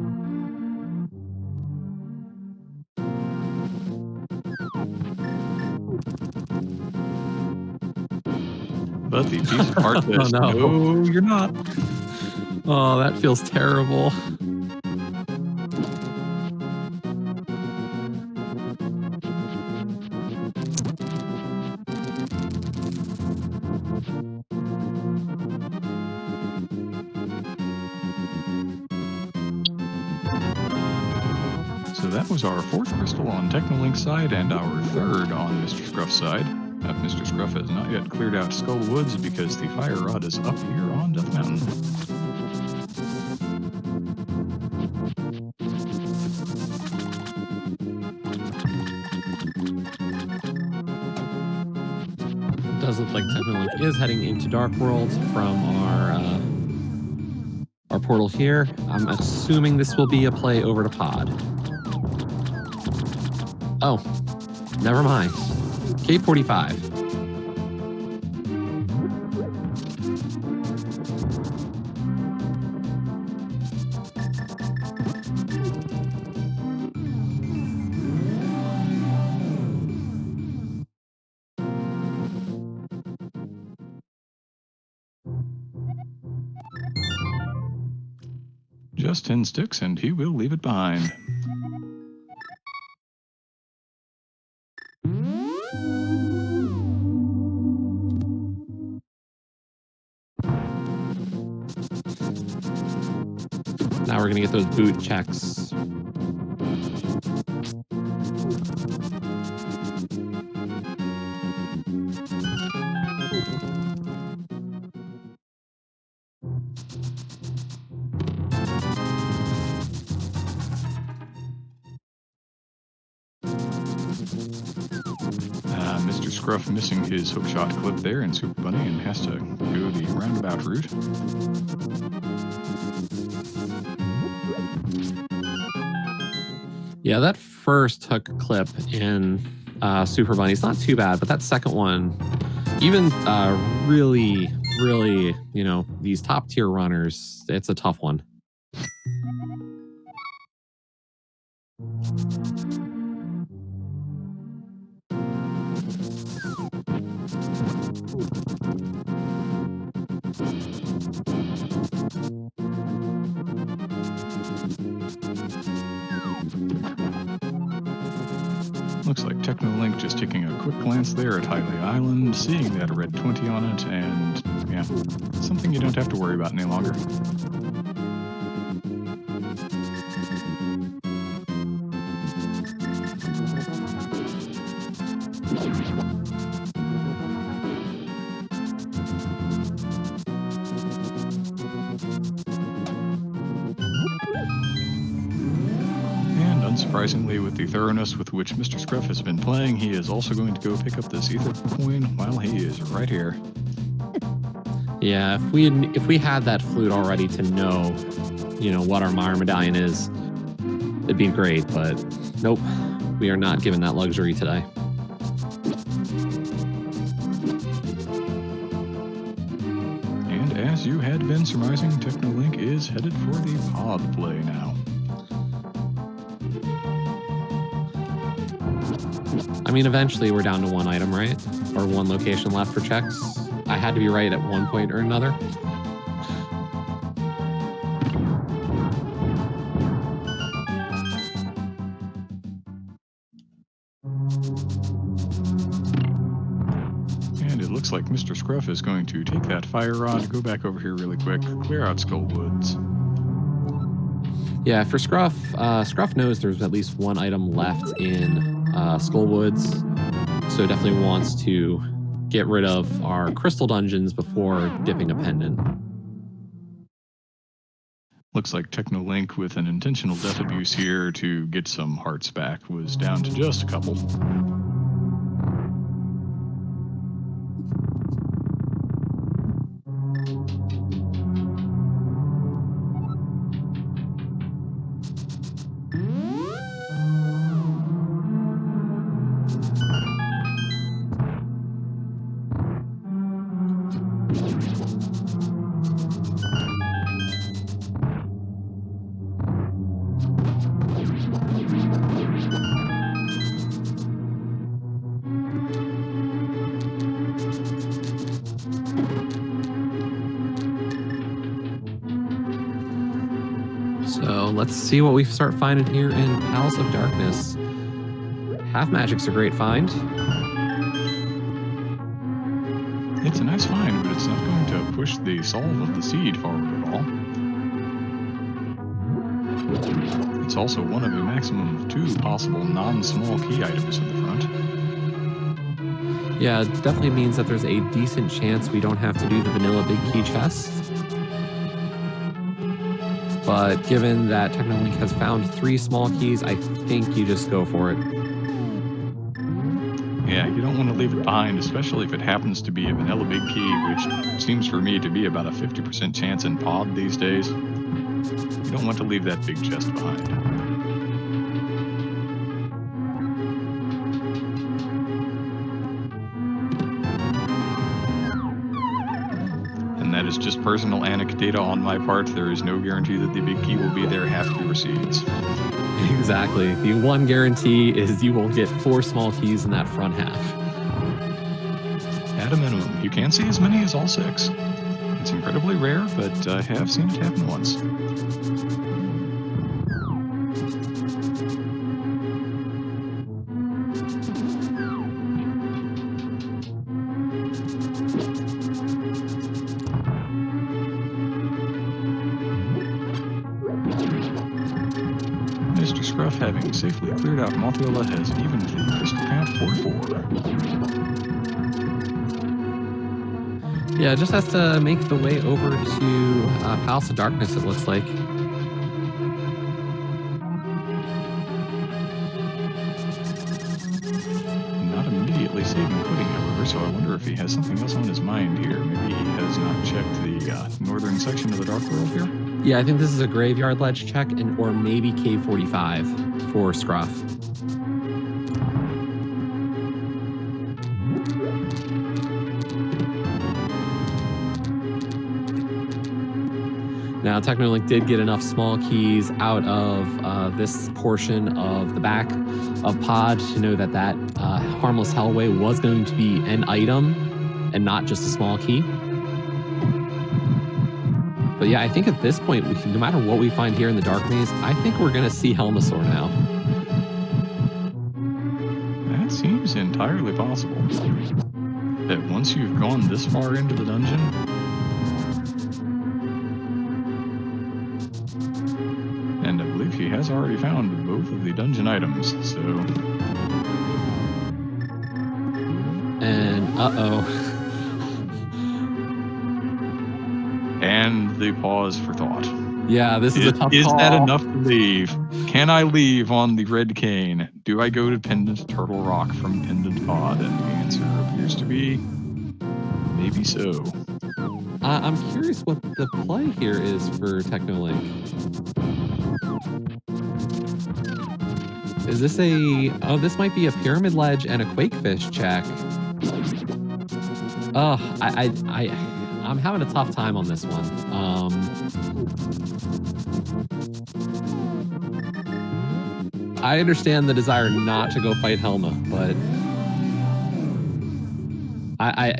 But the piece of part says, Oh, no, you're not. Oh, that feels terrible. So that was our fourth crystal on Technolink's side and our third on Mr. Scruff's side. Mr. Scruff has not yet cleared out Skull Woods because the fire rod is up here on Death Mountain. It does look like Technolink is heading into Dark World from our portal here. I'm assuming this will be a play over to Pod. Oh, never mind. K45. Just 10 sticks and he will leave it behind. Now we're going to get those boot checks. Mr. Scruff missing his hookshot clip there in Super Bunny and has to go the roundabout route. Yeah, that first hook clip in Super Bunny is not too bad, but that second one Even really, you know, these top tier runners, it's a tough one. Looks like Technolink just taking a quick glance there at Highly Island, seeing that red 20 on it, and yeah, something you don't have to worry about any longer. Unsurprisingly, with the thoroughness with which Mr. Scruff has been playing, he is also going to go pick up this ether coin while he is right here. Yeah, if we had that flute already to know, you know, what our Mire medallion is, it'd be great, but nope, we are not given that luxury today. And as you had been surmising, Technolink is headed for the pod play now. I mean, eventually we're down to one item, right? Or one location left for checks. I had to be right at one point or another. And it looks like Mr. Scruff is going to take that fire rod, go back over here really quick, clear out Skull Woods. Yeah, for Scruff, Scruff knows there's at least one item left in Skull Woods, so definitely wants to get rid of our crystal dungeons before dipping a pendant. Looks like Technolink, with an intentional death abuse here to get some hearts back, was down to just a couple. So let's see what we start finding here in Palace of Darkness. Half Magic's a great find. It's a nice find, but it's not going to push the solve of the seed forward at all. It's also one of a maximum of 2 possible non-small key items in the front. Yeah, it definitely means that there's a decent chance we don't have to do the vanilla big key chest. But given that Technolink has found 3 small keys, I think you just go for it. Yeah, you don't want to leave it behind, especially if it happens to be a vanilla big key, which seems for me to be about a 50% chance in pod these days. You don't want to leave that big chest behind. And that is just personal anecdata on my part. There is no guarantee that the big key will be there half your seeds. Exactly. The one guarantee is you will get 4 small keys in that front half. At a minimum. You can see as many as all 6. It's incredibly rare, but I have seen it happen once. Mr. Scruff, having safely cleared out Mothiola, has evened the crystal count for 4. Yeah, it just has to make the way over to Palace of Darkness, it looks like. Not immediately saving Pudding, however, so I wonder if he has something else on his mind here. Maybe he has not checked the northern section of the Dark World here. Yeah, I think this is a graveyard ledge check, or maybe Cave 45 for Scruff. Now, Technolink did get enough small keys out of this portion of the back of Pod to know that Harmless Hellway was going to be an item and not just a small key. But yeah, I think at this point, no matter what we find here in the Dark Maze, I think we're going to see Helmasaur now. That seems entirely possible. That once you've gone this far into the dungeon, and I believe he has already found both of the dungeon items, so... And uh-oh. And the pause for thought. Yeah, this is a tough call. Is that enough to leave? Can I leave on the red cane? Do I go to Pendant Turtle Rock from Pendant Pod? And the answer appears to be maybe so. I'm curious what the play here is for Technolink. Is this this might be a Pyramid Ledge and a Quakefish check. Oh, I'm having a tough time on this one. I understand the desire not to go fight Helma, but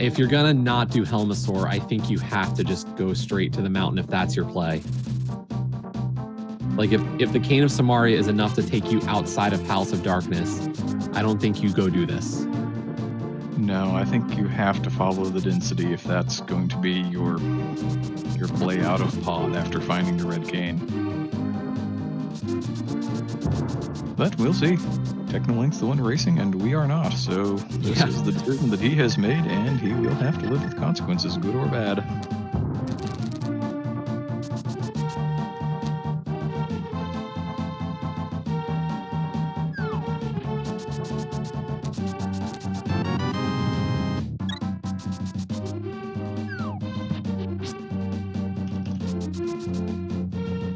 if you're gonna not do Helmasaur, I think you have to just go straight to the mountain if that's your play. Like if the Cane of Samaria is enough to take you outside of Palace of Darkness, I don't think you go do this. No, I think you have to follow the density if that's going to be your play out of Pod after finding the red cane. But we'll see. Technolink's the one racing, and we are not, so this is the decision that he has made, and he will have to live with consequences, good or bad.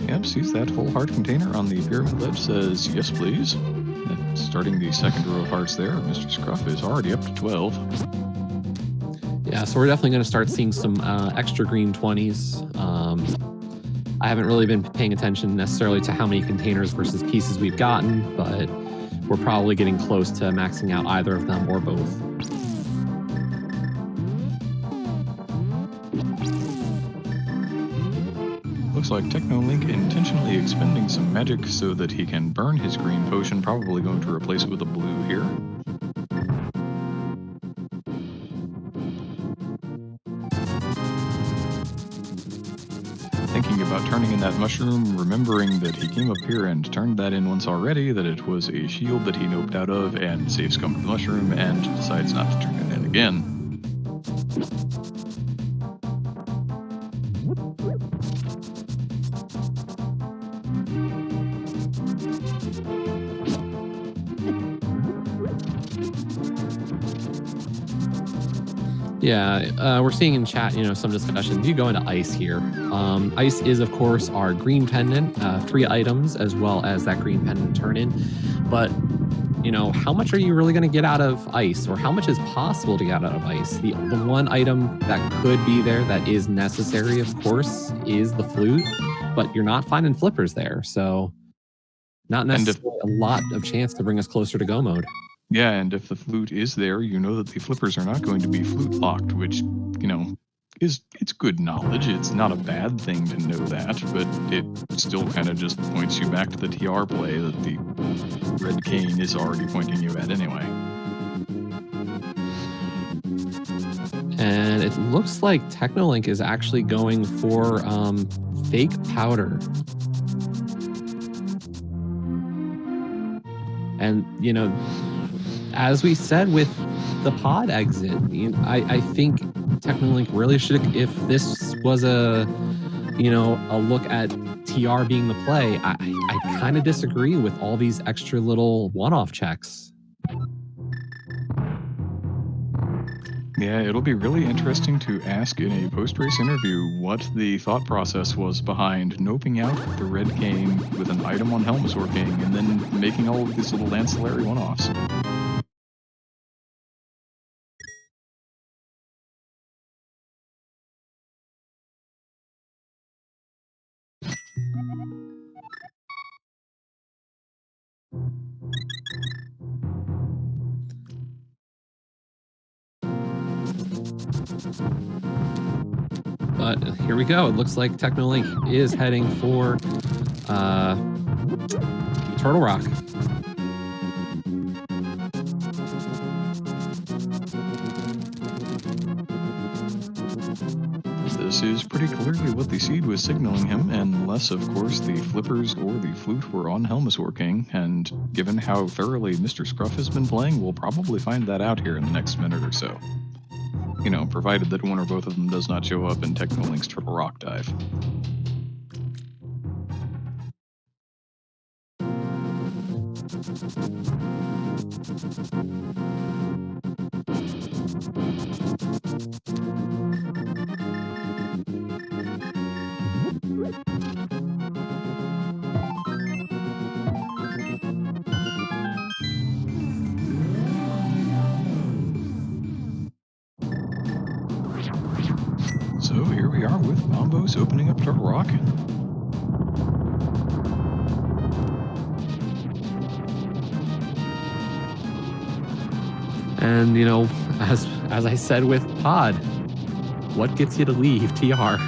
Yep, sees that full heart container on the pyramid ledge, says, yes, please. And starting the second row of hearts there, Mr. Scruff is already up to 12. Yeah, so we're definitely going to start seeing some extra green 20s. I haven't really been paying attention necessarily to how many containers versus pieces we've gotten, but we're probably getting close to maxing out either of them or both. Looks like Technolink intentionally expending some magic so that he can burn his green potion, probably going to replace it with a blue here. Thinking about turning in that mushroom, remembering that he came up here and turned that in once already, that it was a shield that he noped out of, and saves come to the mushroom, and decides not to turn it in again. Yeah, we're seeing in chat, some discussion. You go into ice here. Ice is, of course, our green pendant, 3 items, as well as that green pendant turn in. But, how much are you really going to get out of ice, or how much is possible to get out of ice? The one item that could be there that is necessary, of course, is the flute, but you're not finding flippers there. So not necessarily a lot of chance to bring us closer to go mode. Yeah, and if the flute is there, you know that the flippers are not going to be flute locked, which, it's good knowledge. It's not a bad thing to know that, but it still kind of just points you back to the TR play that the red cane is already pointing you at anyway. And it looks like Technolink is actually going for fake powder. And, as we said with the pod exit, I think Technolink really should, if this was a look at TR being the play, I kind of disagree with all these extra little one-off checks. Yeah, it'll be really interesting to ask in a post-race interview what the thought process was behind noping out the red cane with an item on Helmasaur King and then making all of these little ancillary one-offs. But here we go. It looks like Technolink is heading for Turtle Rock. This is pretty clearly what the seed was signaling him, unless, of course, the flippers or the flute were on Helmasaur King, and given how thoroughly Mr. Scruff has been playing, we'll probably find that out here in the next minute or so. You know, provided that one or both of them does not show up in Technolink's Triple Rock Dive. So here we are with Bombos opening up Turtle Rock. And, you know, as I said with Pod, what gets you to leave TR?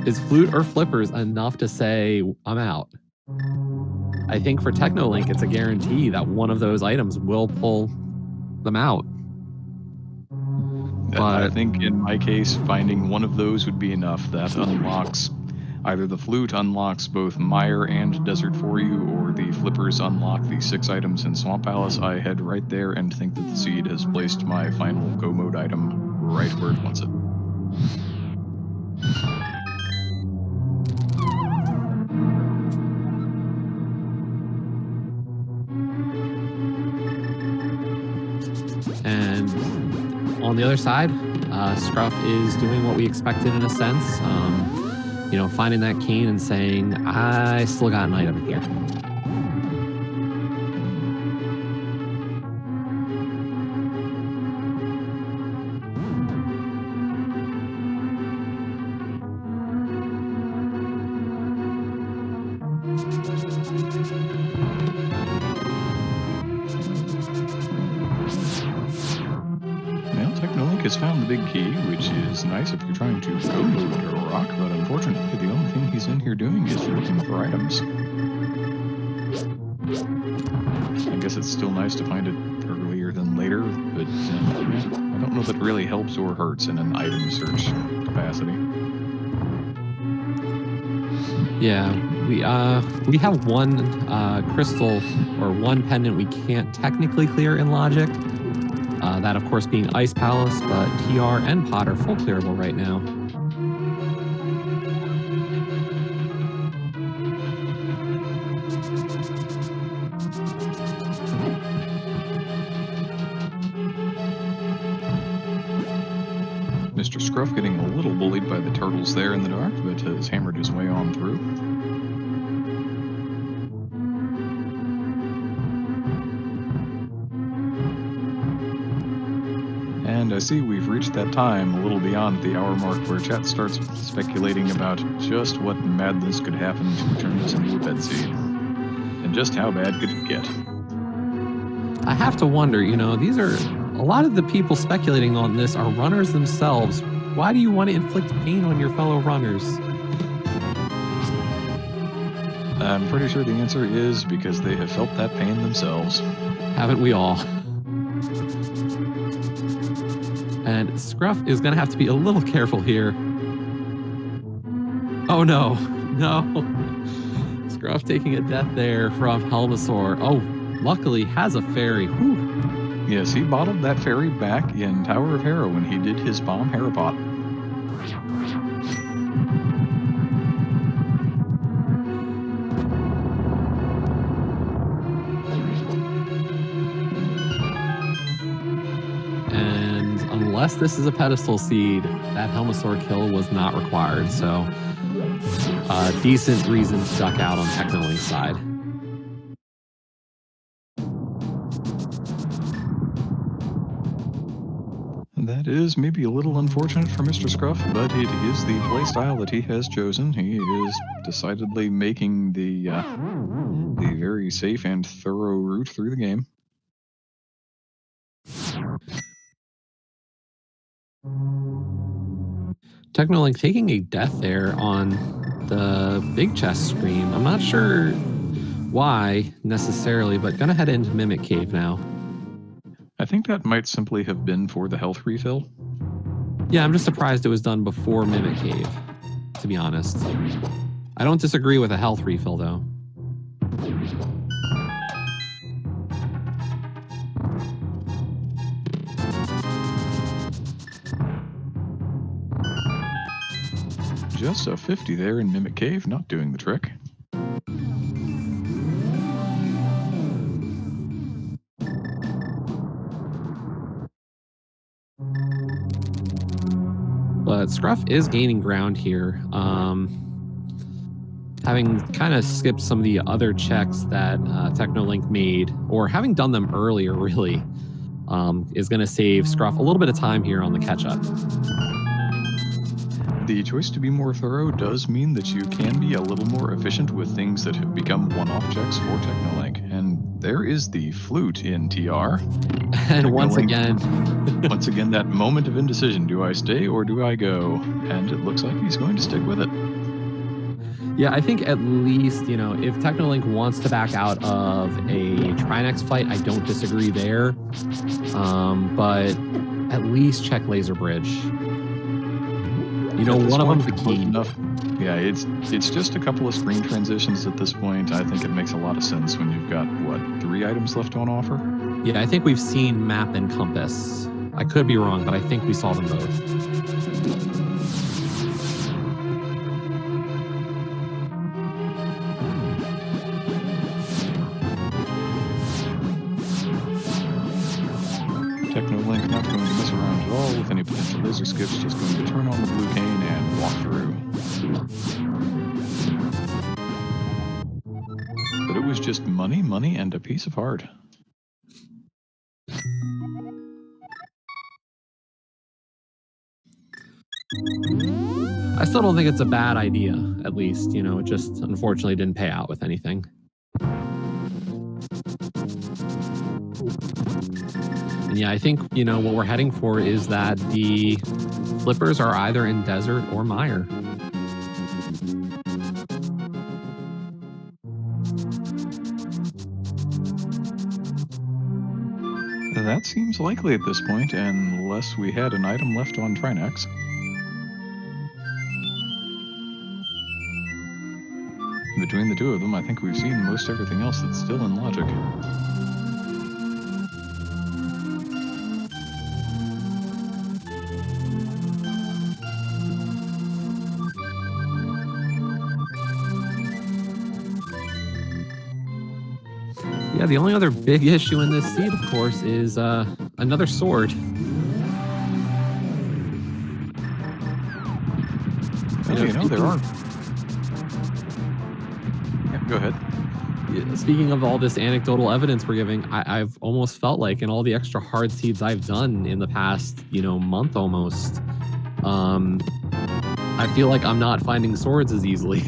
Is flute or flippers enough to say, I'm out? I think for Technolink, it's a guarantee that one of those items will pull them out. I think in my case, finding one of those would be enough. That unlocks either the flute unlocks both Mire and Desert for you, or the flippers unlock the 6 items in Swamp Palace. I head right there and think that the seed has placed my final Go Mode item right where it wants it. And on the other side, Scruff is doing what we expected in a sense. You know, finding that cane and saying, I still got an item here. Technolink has found the big key, which is nice if you're trying to go move Turtle Rock, but unfortunately the only thing he's in here doing is looking for items. I guess it's still nice to find it earlier than later, but I don't know if it really helps or hurts in an item search capacity. Yeah, we have one crystal or one pendant we can't technically clear in Logic. That, of course, being Ice Palace, but TR and Pod are full clearable right now. Mr. Scruff getting a little bullied by the turtles there in the dark, but has hammered his way on through. And I see we've reached that time a little beyond the hour mark where chat starts speculating about just what madness could happen to turn this into a bed seed. And just how bad could it get? I have to wonder, you know, these are a lot of the people speculating on this are runners themselves. Why do you want to inflict pain on your fellow runners? I'm pretty sure the answer is because they have felt that pain themselves. Haven't we all? And Scruff is going to have to be a little careful here. Oh, no. No. Scruff taking a death there from Helmasaur. Oh, luckily has a fairy. Whew. Yes, he bottled that fairy back in Tower of Hero when he did his bomb Harapot. Unless this is a pedestal seed, that Helmasaur kill was not required, so decent reason to duck out on Technolink's side. That is maybe a little unfortunate for Mr. Scruff, but it is the playstyle that he has chosen. He is decidedly making the very safe and thorough route through the game. Technolink taking a death there on the big chest screen. I'm not sure why necessarily, but gonna head into Mimic Cave now. I think that might simply have been for the health refill. Yeah, I'm just surprised it was done before Mimic Cave, to be honest. I don't disagree with a health refill, though. Just a 50 there in Mimic Cave, not doing the trick. But Scruff is gaining ground here. Having kind of skipped some of the other checks that Technolink made, or having done them earlier, really, is going to save Scruff a little bit of time here on the catch-up. The choice to be more thorough does mean that you can be a little more efficient with things that have become one-off checks for Technolink. And there is the flute in TR. And once again, that moment of indecision. Do I stay or do I go? And it looks like he's going to stick with it. Yeah, I think at least, if Technolink wants to back out of a Trinex fight, I don't disagree there. But at least check Laser Bridge. One of them's the key. Enough. Yeah, it's just a couple of screen transitions at this point. I think it makes a lot of sense when you've got, 3 items left on offer? Yeah, I think we've seen Map and Compass. I could be wrong, but I think we saw them both. Technolink not going to mess around at all with any potential laser skips, just going to turn on the blue cane and walk through. But it was just money, and a piece of heart. I still don't think it's a bad idea, at least. It just unfortunately didn't pay out with anything. And yeah, I think, what we're heading for is that the flippers are either in Desert or Mire. That seems likely at this point, unless we had an item left on Trinex. Between the two of them, I think we've seen most everything else that's still in Logic. Yeah, the only other big issue in this seed, of course, is another sword. There are. Yeah, go ahead. Speaking of all this anecdotal evidence we're giving, I've almost felt like in all the extra hard seeds I've done in the past, month almost, I feel like I'm not finding swords as easily.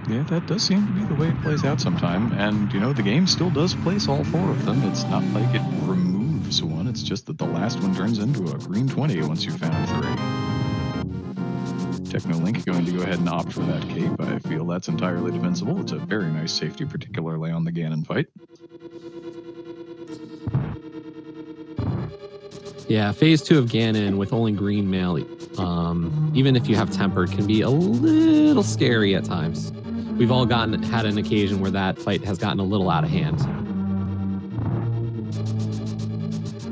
Yeah, that does seem to be the way it plays out sometime. And, the game still does place all 4 of them. It's not like it removes one. It's just that the last one turns into a green 20 once you've found 3. Technolink going to go ahead and opt for that cape. I feel that's entirely defensible. It's a very nice safety, particularly on the Ganon fight. Yeah, phase 2 of Ganon with only green mail, even if you have tempered, can be a little scary at times. We've all had an occasion where that fight has gotten a little out of hand.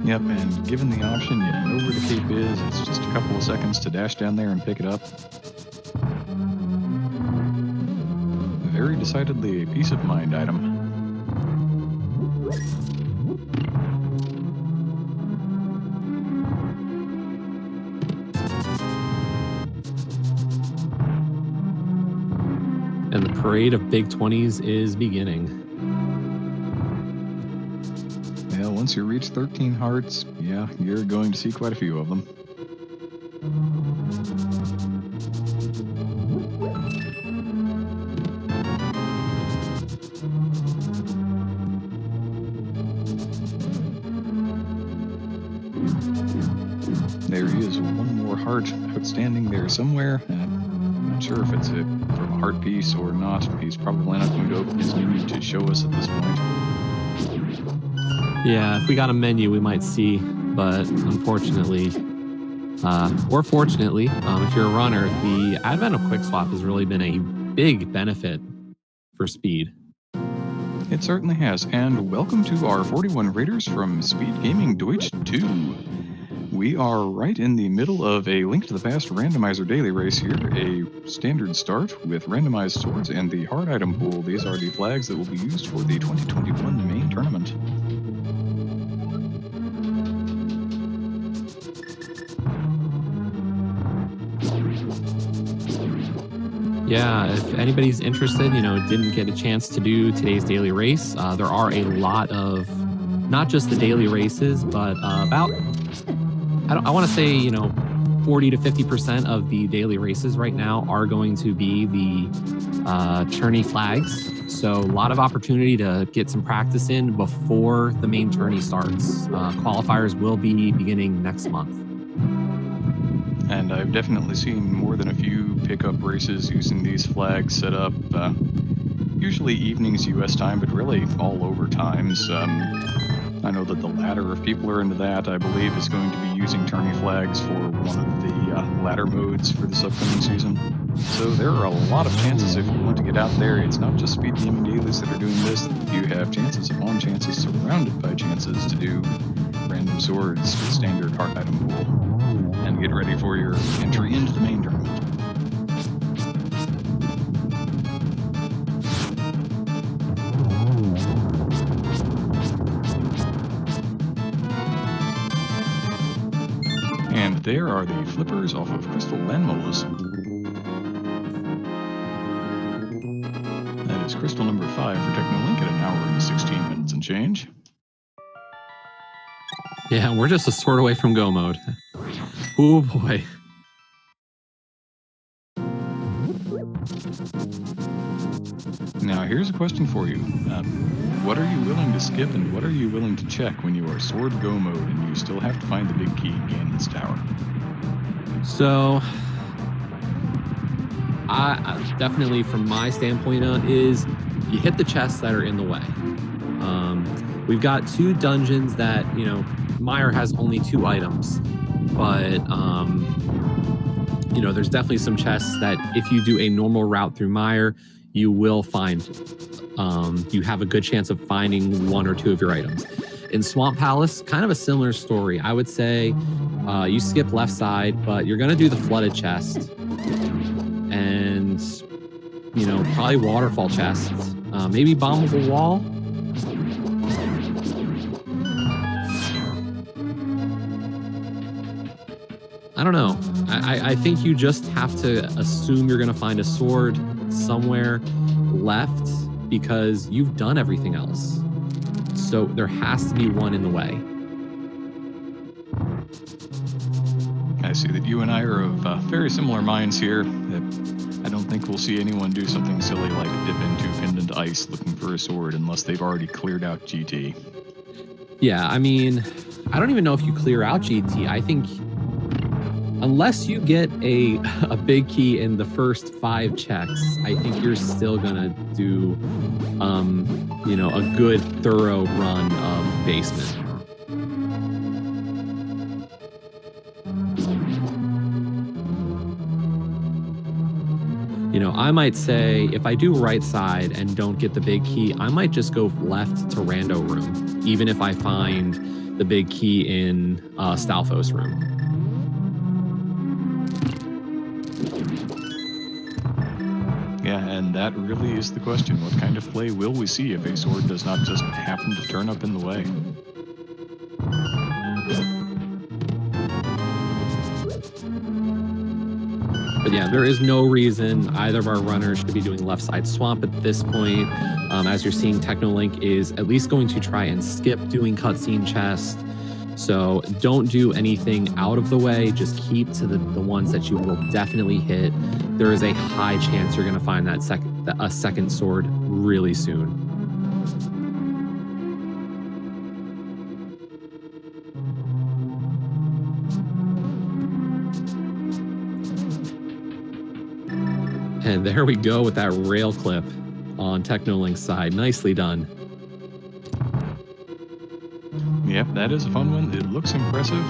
Yep, and given the option, you know where the cape is. It's just a couple of seconds to dash down there and pick it up. Very decidedly a peace of mind item. And the parade of big 20s is beginning. Yeah, once you reach 13 hearts, yeah, you're going to see quite a few of them. There is one more heart outstanding there somewhere. I'm not sure if it's from a heart piece or not. He's probably not going to open his menu to show us at this point. Yeah, if we got a menu, we might see, but unfortunately, or fortunately, if you're a runner, the advent of Quick Swap has really been a big benefit for speed. It certainly has, and welcome to our 41 Raiders from Speed Gaming Deutsch 2. We are right in the middle of a Link to the Past randomizer daily race here, a standard start with randomized swords and the hard item pool. These are the flags that will be used for the 2021 main tournament. Yeah, if anybody's interested, didn't get a chance to do today's daily race, there are a lot of, not just the daily races, but about, I want to say, 40 to 50% of the daily races right now are going to be the tourney flags. So a lot of opportunity to get some practice in before the main tourney starts. Qualifiers will be beginning next month. And I've definitely seen more than a few pickup races using these flags set up, usually evenings US time, but really all over times. I know that the ladder, if people are into that, I believe is going to be using tourney flags for one of the ladder modes for this upcoming season. So there are a lot of chances if you want to get out there. It's not just Speed Gaming Dailies that are doing this. You have chances upon chances surrounded by chances to do random swords, standard hard item pool, and get ready for your entry into the main tournament. And there are the flippers off of Crystal Landmolas. That is crystal number 5 for Technolink at 1 hour and 16 minutes and change. Yeah, we're just a sword away from go mode. Oh boy. Now here's a question for you. What are you willing to skip and what are you willing to check when you are sword go mode and you still have to find the big key in Ganon's Tower? So, I definitely, from my standpoint, is you hit the chests that are in the way. We've got 2 dungeons that, Meyer has only 2 items, but, there's definitely some chests that if you do a normal route through Meyer, you will find, you have a good chance of finding 1 or 2 of your items. In Swamp Palace, kind of a similar story. I would say you skip left side, but you're going to do the flooded chest and, probably waterfall chest, maybe bombable wall. I don't know. I think you just have to assume you're going to find a sword somewhere left because you've done everything else. So there has to be one in the way. I see that you and I are of very similar minds here. I don't think we'll see anyone do something silly like dip into Pendant Ice looking for a sword unless they've already cleared out GT. Yeah, I mean, I don't even know if you clear out GT. I think unless you get a big key in the first 5 checks, I think you're still gonna do, a good thorough run of basement. I might say if I do right side and don't get the big key, I might just go left to Rando room, even if I find the big key in Stalfos room. Yeah, and that really is the question. What kind of play will we see if a sword does not just happen to turn up in the way? But yeah, there is no reason either of our runners should be doing left side swamp at this point. As you're seeing, Technolink is at least going to try and skip doing cutscene chest. So don't do anything out of the way. Just keep to the ones that you will definitely hit. There is a high chance you're going to find that a second sword really soon. And there we go with that rail clip on Technolink's side. Nicely done. Yep, that is a fun one. It looks impressive.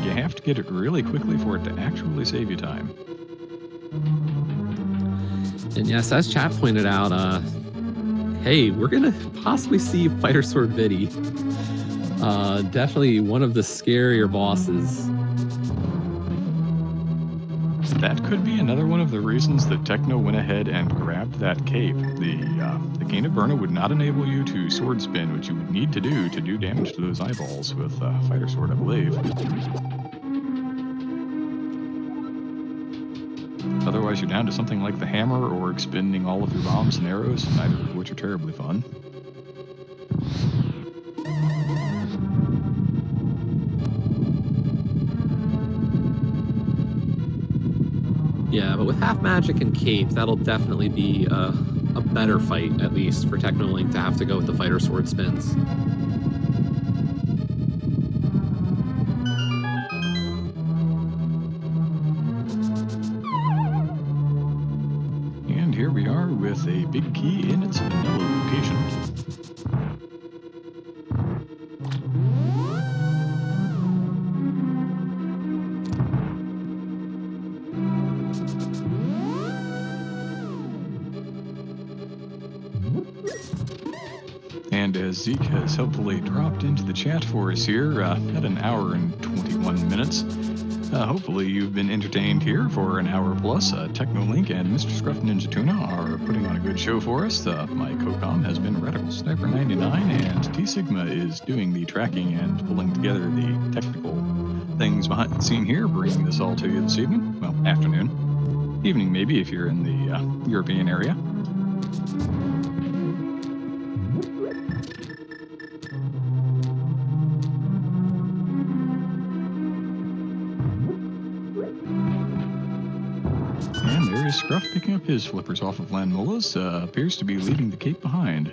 You have to get it really quickly for it to actually save you time. And yes, as chat pointed out, hey, we're going to possibly see Fighter Sword Vidi. Definitely one of the scarier bosses. That could be another one of the reasons that Techno went ahead and grabbed that cape. The Gain of Burna would not enable you to sword spin, which you would need to do damage to those eyeballs with Fighter Sword, I believe. Otherwise, you're down to something like the hammer or expending all of your bombs and arrows, neither of which are terribly fun. Yeah, but with half magic and cape, that'll definitely be a better fight, at least, for Technolink to have to go with the Fighter Sword spins. And here we are with a big key in its vanilla location. And as Zeke has helpfully dropped into the chat for us here at an hour and 21 minutes, hopefully you've been entertained here for an hour plus. Technolink and Mr. Scruff Ninja Tuna are putting on a good show for us. My co-com has been Radical Sniper 99, and T Sigma is doing the tracking and pulling together the technical things behind the scene here, bringing this all to you this evening. Well, afternoon. Evening maybe if you're in the European area. Scruff picking up his flippers off of Landmula's, appears to be leaving the cape behind.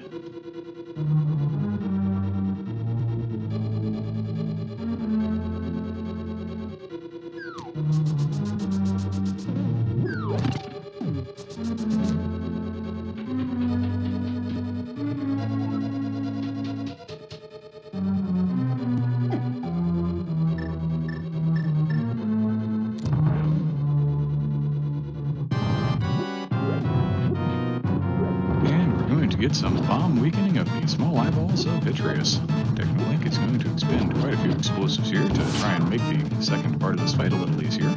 Get some bomb weakening of the small eyeballs of Vitreous. Technolink is going to expend quite a few explosives here to try and make the second part of this fight a little easier.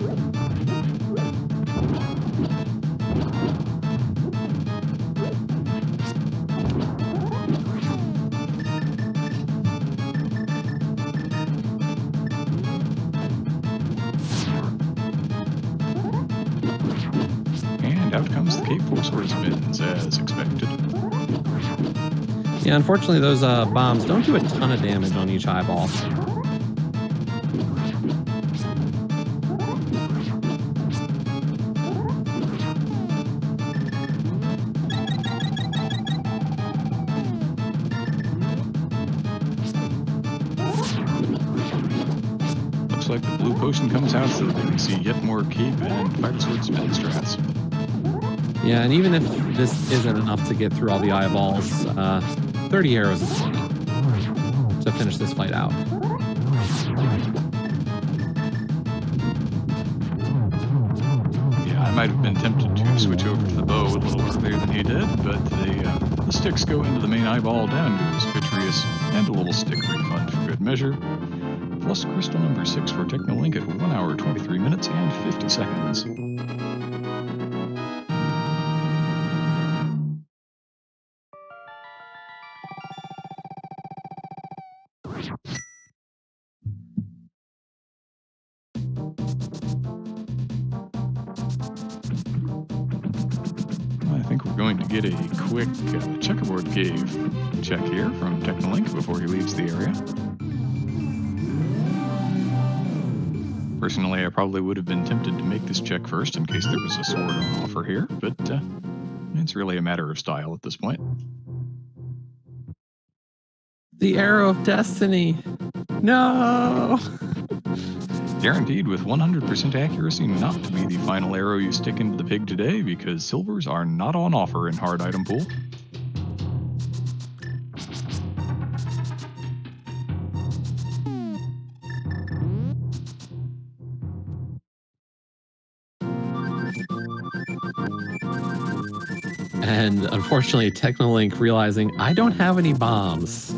And out comes the Cape Force Sword spins as expected. Yeah, unfortunately, those bombs don't do a ton of damage on each eyeball. Looks like the blue potion comes out so that we can see yet more cape and Fighter Sword spin strats. Yeah, and even if this isn't enough to get through all the eyeballs, 30 arrows is plenty to finish this fight out. Yeah, I might have been tempted to switch over to the bow a little earlier than he did, but the sticks go into the main eyeball, down goes Vitreous, and a little stick refund for good measure. Plus crystal number 6 for Technolink at 1 hour, 23 minutes, and 50 seconds. I think we're going to get a quick checkerboard cave check here from Technolink before he leaves the area. Personally, I probably would have been tempted to make this check first in case there was a sword on offer here, but it's really a matter of style at this point. The Arrow of Destiny. No! Guaranteed with 100% accuracy not to be the final arrow you stick into the pig today, because silvers are not on offer in hard item pool. And unfortunately, Technolink realizing I don't have any bombs.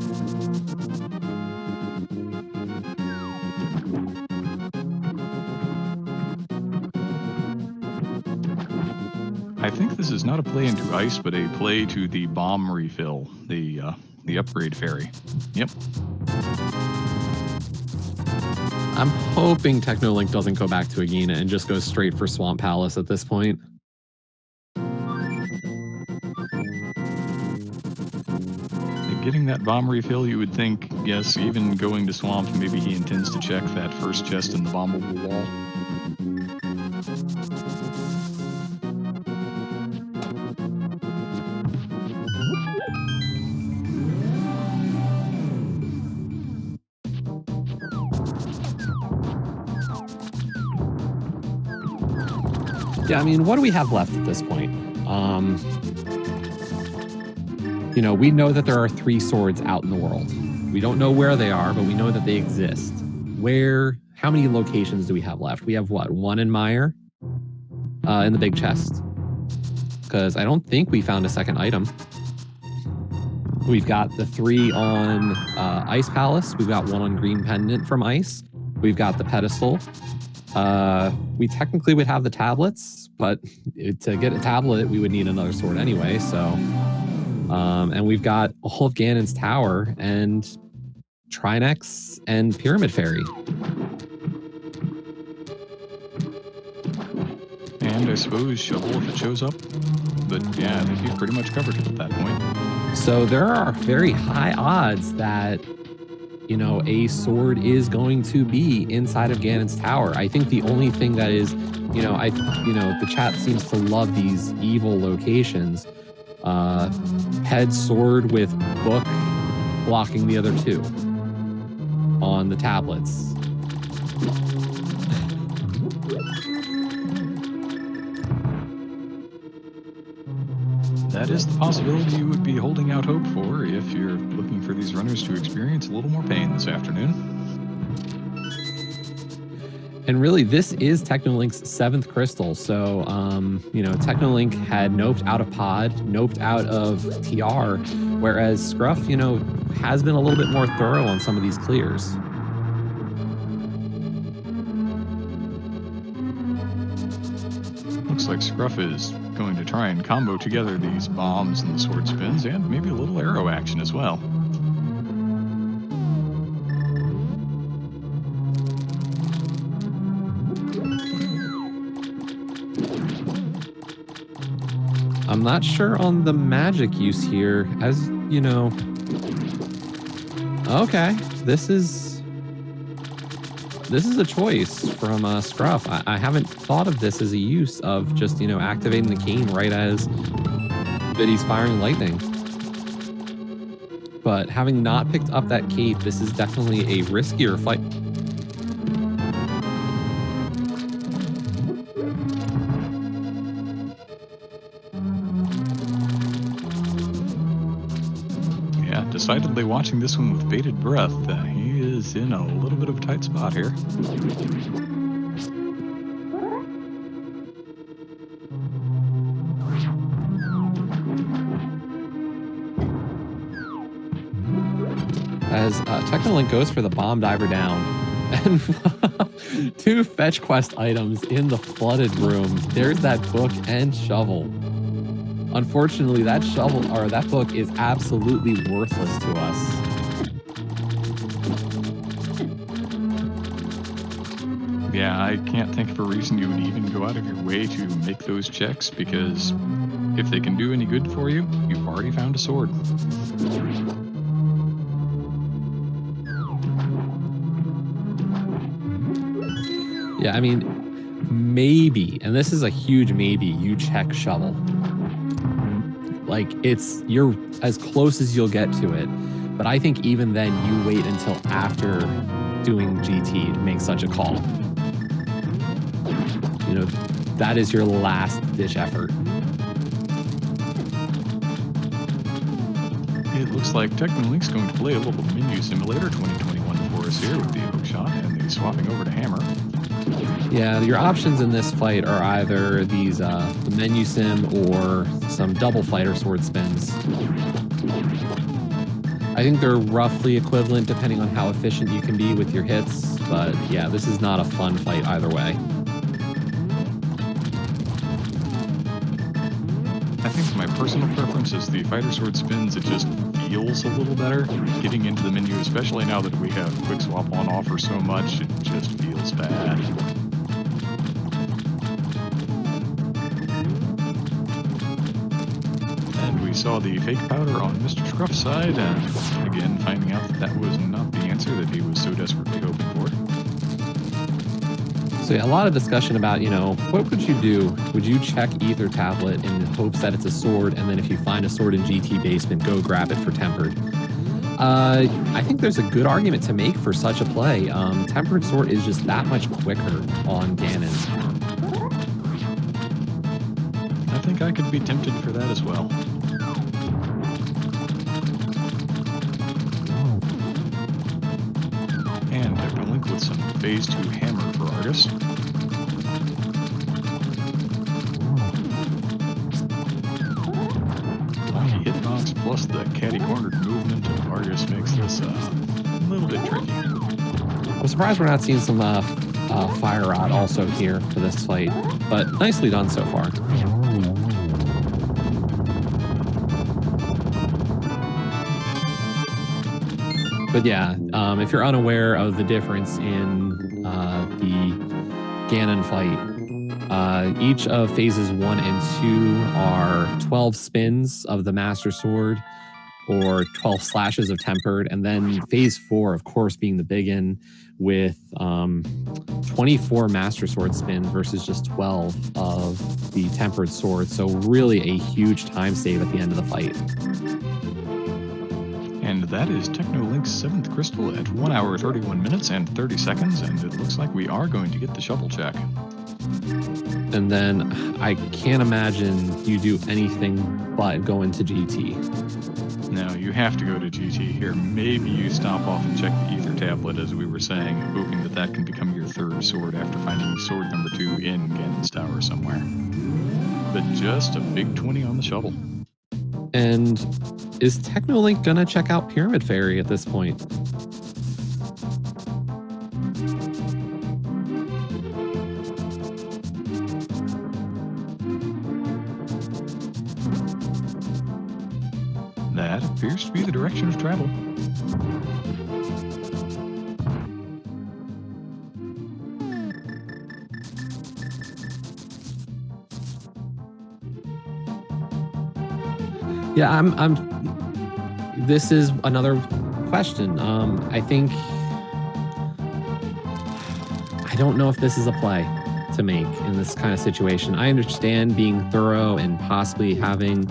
I think this is not a play into ice, but a play to the bomb refill, the upgrade fairy. Yep. I'm hoping Technolink doesn't go back to Agena and just goes straight for Swamp Palace at this point. Getting that bomb refill, you would think, yes, even going to Swamp, maybe he intends to check that first chest in the bombable wall. Yeah, I mean, what do we have left at this point? You know, we know that there are 3 swords out in the world. We don't know where they are, but we know that they exist. How many locations do we have left? We have what? 1 in Mire? In the big chest. Because I don't think we found a second item. We've got the 3 on Ice Palace. We've got 1 on Green Pendant from Ice. We've got the pedestal. We technically would have the tablets, but to get a tablet, we would need another sword anyway, so... and we've got all of Ganon's Tower and Trinex and Pyramid Fairy. And I suppose Shovel if it shows up. But yeah, I think you've pretty much covered it at that point. So there are very high odds that, you know, a sword is going to be inside of Ganon's Tower. I think the only thing that is, the chat seems to love these evil locations. Head sword with book blocking the other 2 on the tablets. That is the possibility you would be holding out hope for if you're looking for these runners to experience a little more pain this afternoon. And really, this is Technolink's 7th crystal. So, Technolink had noped out of Pod, noped out of TR, whereas Scruff, has been a little bit more thorough on some of these clears. Looks like Scruff is going to try and combo together these bombs and the sword spins, and maybe a little arrow action as well. I'm not sure on the magic use here, as you know. Okay, this is a choice from Scruff. I haven't thought of this as a use of just, activating the cane right as Biddy's firing lightning. But having not picked up that cape, this is definitely a riskier fight. Decidedly watching this one with bated breath. He is in a little bit of a tight spot here. As Technolink goes for the bomb diver down, and 2 fetch quest items in the flooded room. There's that book and shovel. Unfortunately, that book is absolutely worthless to us. Yeah, I can't think of a reason you would even go out of your way to make those checks, because if they can do any good for you, you've already found a sword. Yeah, I mean, maybe, and this is a huge maybe, you check shovel. Like, you're as close as you'll get to it. But I think even then you wait until after doing GT to make such a call. you know, that is your last ditch effort. It looks like Technolink's going to play a little menu simulator 2021 for us here with the hookshot and the swapping over to hammer. Yeah, your options in this fight are either these the menu sim or some double fighter sword spins. I think they're roughly equivalent depending on how efficient you can be with your hits, but yeah, this is not a fun fight either way. I think my personal preference is the fighter sword spins. It just feels a little better. Getting into the menu, especially now that we have quick swap on offer so much, it just feels bad. And we saw the fake powder on Mr. Scruff's side, and again finding out that that was not the answer that he was so desperately hoping for. So yeah, a lot of discussion about, what would you do? Would you check Ether Tablet in hopes that it's a sword, and then if you find a sword in GT basement, go grab it for tempered? I think there's a good argument to make for such a play. Tempered sword is just that much quicker on Ganon. I think I could be tempted for that as well. And Technolink with some phase 2 hammer for Argus. Lucky hitbox plus the catty-cornered movement of Argus makes this a little bit tricky. I'm surprised we're not seeing some Fire Rod also here for this fight, but nicely done so far. But yeah, if you're unaware of the difference in the Ganon fight, each of phases 1 and 2 are 12 spins of the Master Sword or 12 slashes of tempered, and then phase 4, of course, being the big one with 24 Master Sword spins versus just 12 of the tempered sword. So really a huge time save at the end of the fight. And that is Technolink's 7th crystal at 1 hour, 31 minutes and 30 seconds, and it looks like we are going to get the shovel check. And then I can't imagine you do anything but go into GT. Now, you have to go to GT here. Maybe you stop off and check the Ether Tablet, as we were saying, hoping that that can become your 3rd sword after finding sword number 2 in Ganon's Tower somewhere. But just a big 20 on the shovel. And is Technolink gonna check out Pyramid Fairy at this point? That appears to be the direction of travel. Yeah, this is another question. I don't know if this is a play to make in this kind of situation. I understand being thorough and possibly having,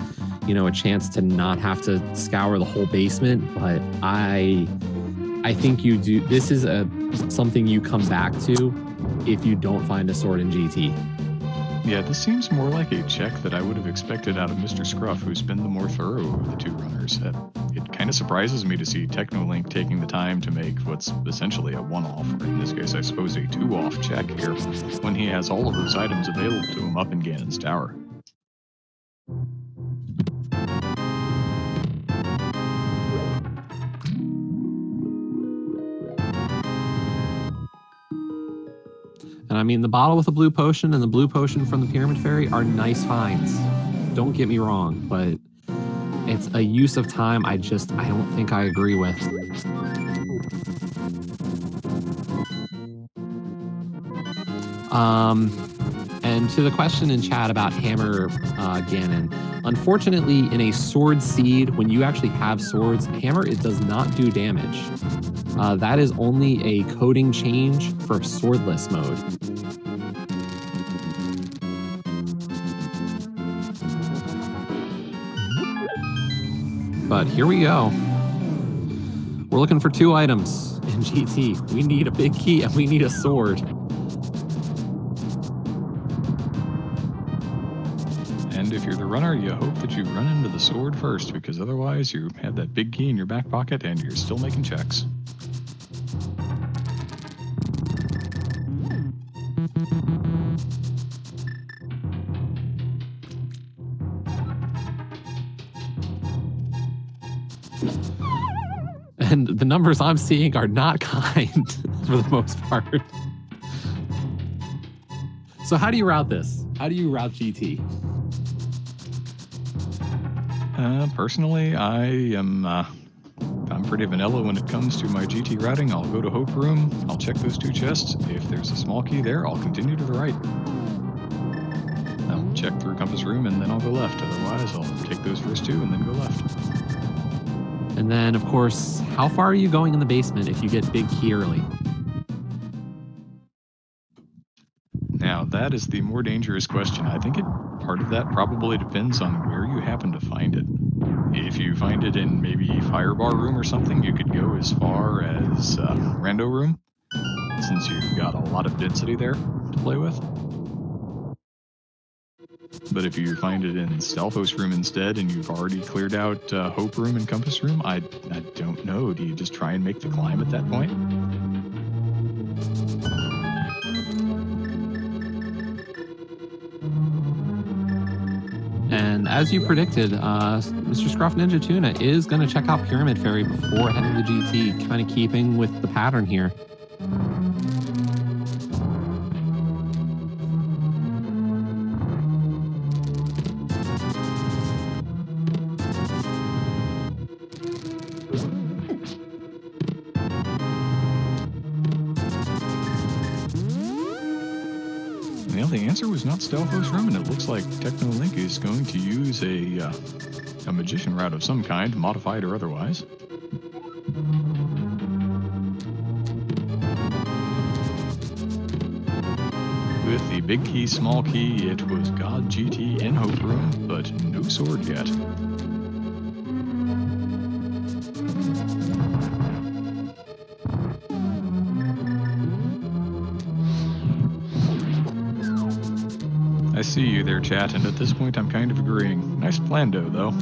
a chance to not have to scour the whole basement, but I think you do. This is something you come back to if you don't find a sword in GT. Yeah, this seems more like a check that I would have expected out of Mr. Scruff, who's been the more thorough of the two runners. It kind of surprises me to see Technolink taking the time to make what's essentially a one-off, or in this case, I suppose a two-off check here, when he has all of those items available to him up in Ganon's Tower. And I mean, the bottle with the blue potion and the blue potion from the Pyramid Fairy are nice finds. Don't get me wrong, but it's a use of time I don't think I agree with. And to the question in chat about Hammer Ganon, unfortunately, in a sword seed, when you actually have swords, Hammer, it does not do damage. That is only a coding change for swordless mode. But here we go. We're looking for 2 items in GT. We need a big key and we need a sword. And if you're the runner, you hope that you run into the sword first, because otherwise you have that big key in your back pocket and you're still making checks. And the numbers I'm seeing are not kind for the most part. So how do you route this? How do you route GT? Personally, I'm pretty vanilla when it comes to my GT routing. I'll go to Hope Room, I'll check those 2 chests. If there's a small key there, I'll continue to the right. I'll check through Compass Room and then I'll go left. Otherwise, I'll take those first 2 and then go left. And then, of course, how far are you going in the basement if you get big key early? Now, that is the more dangerous question. I think part of that probably depends on where you happen to find it. If you find it in maybe Firebar Room or something, you could go as far as Rando Room, since you've got a lot of density there to play with. But if you find it in Stalfos Room instead, and you've already cleared out Hope Room and Compass Room, I don't know. Do you just try and make the climb at that point? And as you predicted, Mr. Scruff Ninja Tuna is going to check out Pyramid Fairy before heading to GT, kind of keeping with the pattern here. Well, the answer was not Stalfos Room, and it looks like Technolink is going to use a magician route of some kind, modified or otherwise. With the big key, small key, it was God GT in Hope Room, but no sword yet. I see you there, chat, and at this point I'm kind of agreeing. Nice plando, though.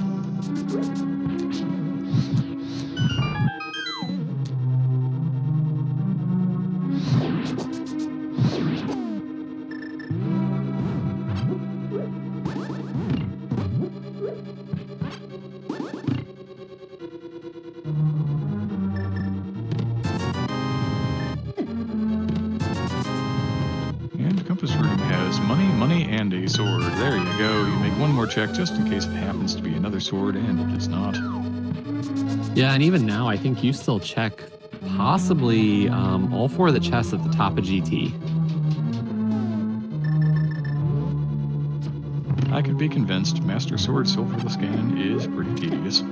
And Compass Room has money, and a sword. There you go. You make one more check just in case it happens to be another sword, and it is not. Yeah, and even now, I think you still check possibly all 4 of the chests at the top of GT. I could be convinced Master Sword Silver the Scan is pretty tedious.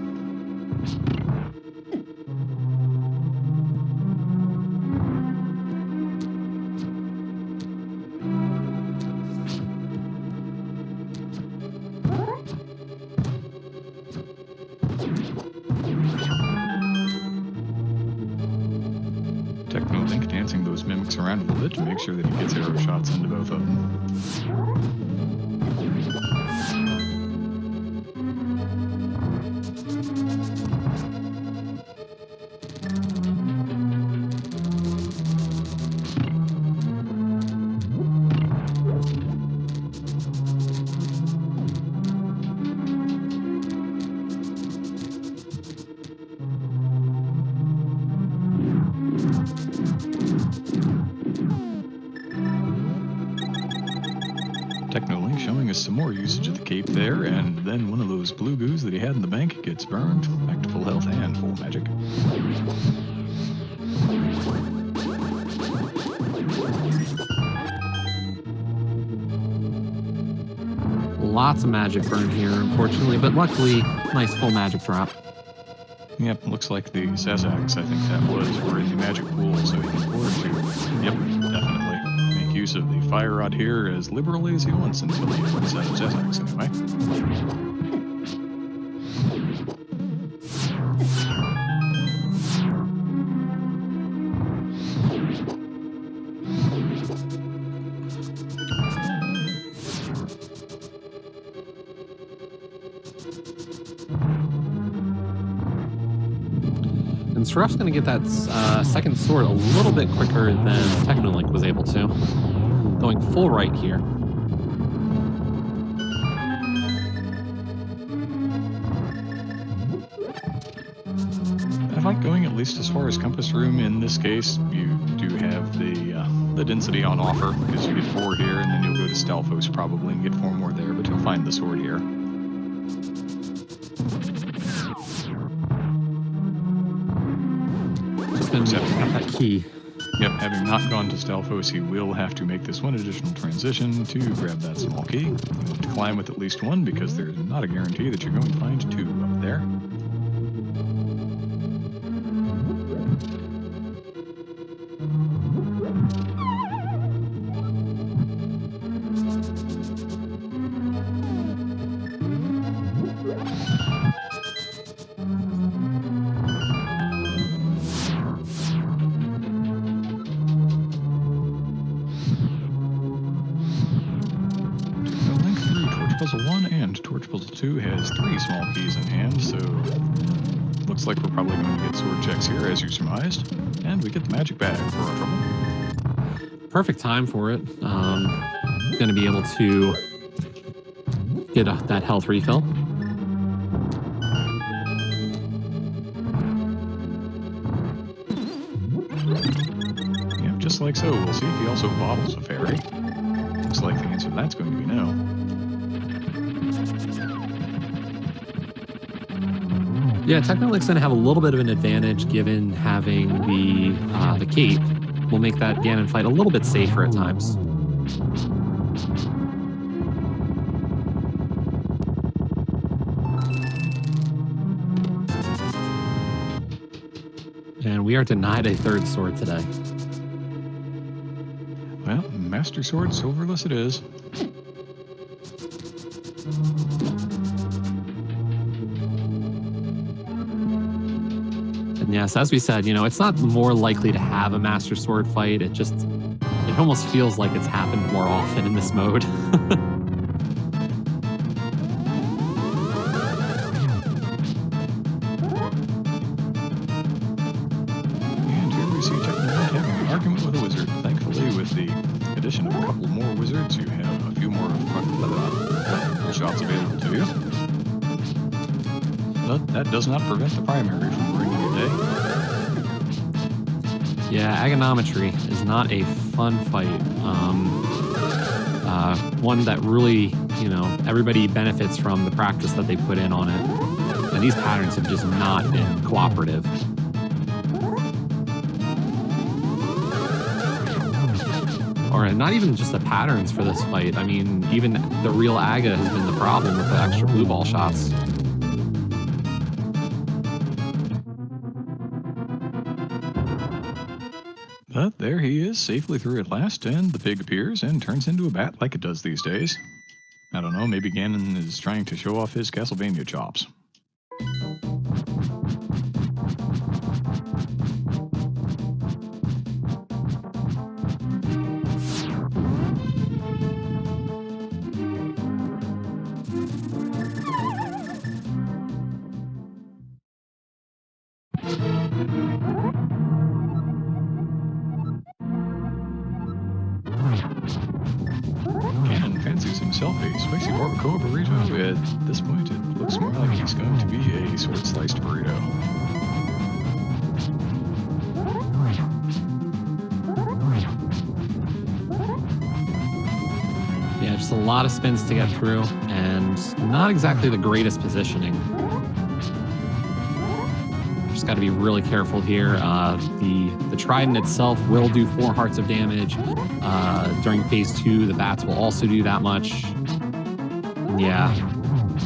Technolink dancing those mimics around a little bit to make sure that he gets arrow shots into both of them. Technolink showing us some more usage of the cape there, and then one of those blue goos that he had in the bank gets burned. Back to full health and full magic. Lots of magic burn here, unfortunately, but luckily, nice full magic drop. Yep, looks like the Sazax, I think that was, were in the magic pool, so he can afford to, yep, definitely make use of the fire rod here as liberally as he wants until he runs out of Sazax anyway. Serap's going to get that second sword a little bit quicker than Technolink was able to. Going full right here. I like going at least as far as Compass Room. In this case, you do have the density on offer, because you get 4 here, and then you'll go to Stalfos probably and get 4 more there, but you'll find the sword here. Just been got that key. Yep, having not gone to Stalfos, he will have to make this one additional transition to grab that small key. You want to climb with at least 1, because there's not a guarantee that you're going to find 2 up there. Puzzle 1 and Torch Puzzle 2 has 3 small keys in hand, so looks like we're probably going to get sword checks here, as you surmised. And we get the magic bag for our trouble. Perfect time for it. Going to be able to get that health refill. Yep, just like so. We'll see if he also bottles a fairy. Looks like the answer to that's going to be no. Yeah, Technolink's going to have a little bit of an advantage given having the cape. Will make that Ganon fight a little bit safer at times. And we are denied a 3rd sword today. Well, Master Sword Silverless it is. And yes, as we said, you know, it's not more likely to have a Master Sword fight. It almost feels like it's happened more often in this mode. And here we see Technolink having an argument with a wizard. Thankfully, with the addition of a couple more wizards, you have a few more shots available to you. But that does not prevent the primary from bringing your day. Yeah, Agonometry is not a fun fight. One that really, you know, everybody benefits from the practice that they put in on it. And these patterns have just not been cooperative. Or not even just the patterns for this fight. I mean, even the real Aga has been the problem with the extra blue ball shots. But there he is, safely through at last, and the pig appears and turns into a bat like it does these days. I don't know, maybe Ganon is trying to show off his Castlevania chops. Ganon fancies himself a spicy barbacoa burrito. At this point, it looks more like he's going to be a sword-sliced burrito. Yeah, just a lot of spins to get through, and not exactly the greatest positioning. Just got to be really careful here. The trident itself will do 4 hearts of damage. During phase 2, the bats will also do that much. Yeah,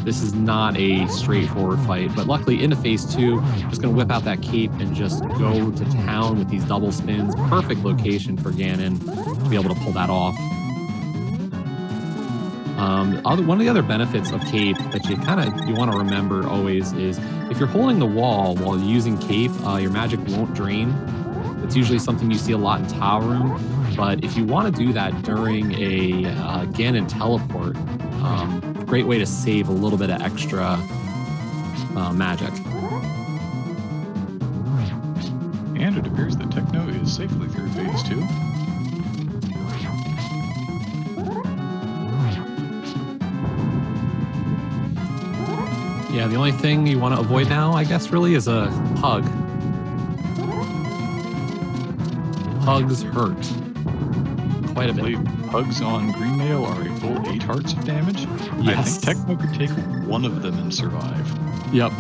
this is not a straightforward fight, but luckily into phase 2, just going to whip out that cape and just go to town with these double spins. Perfect location for Ganon to be able to pull that off. One of the other benefits of cape that you want to remember always is if you're holding the wall while using cape, your magic won't drain. It's usually something you see a lot in Tile Room, but if you want to do that during a Ganon teleport, great way to save a little bit of extra magic. and it appears that Techno is safely through phase 2. Yeah, the only thing you want to avoid now, I guess, really is a hug. Hugs hurt quite a bit. Hugs on Green Mail are a full 8 hearts of damage. Yes. I think Techno could take one of them and survive. Yep,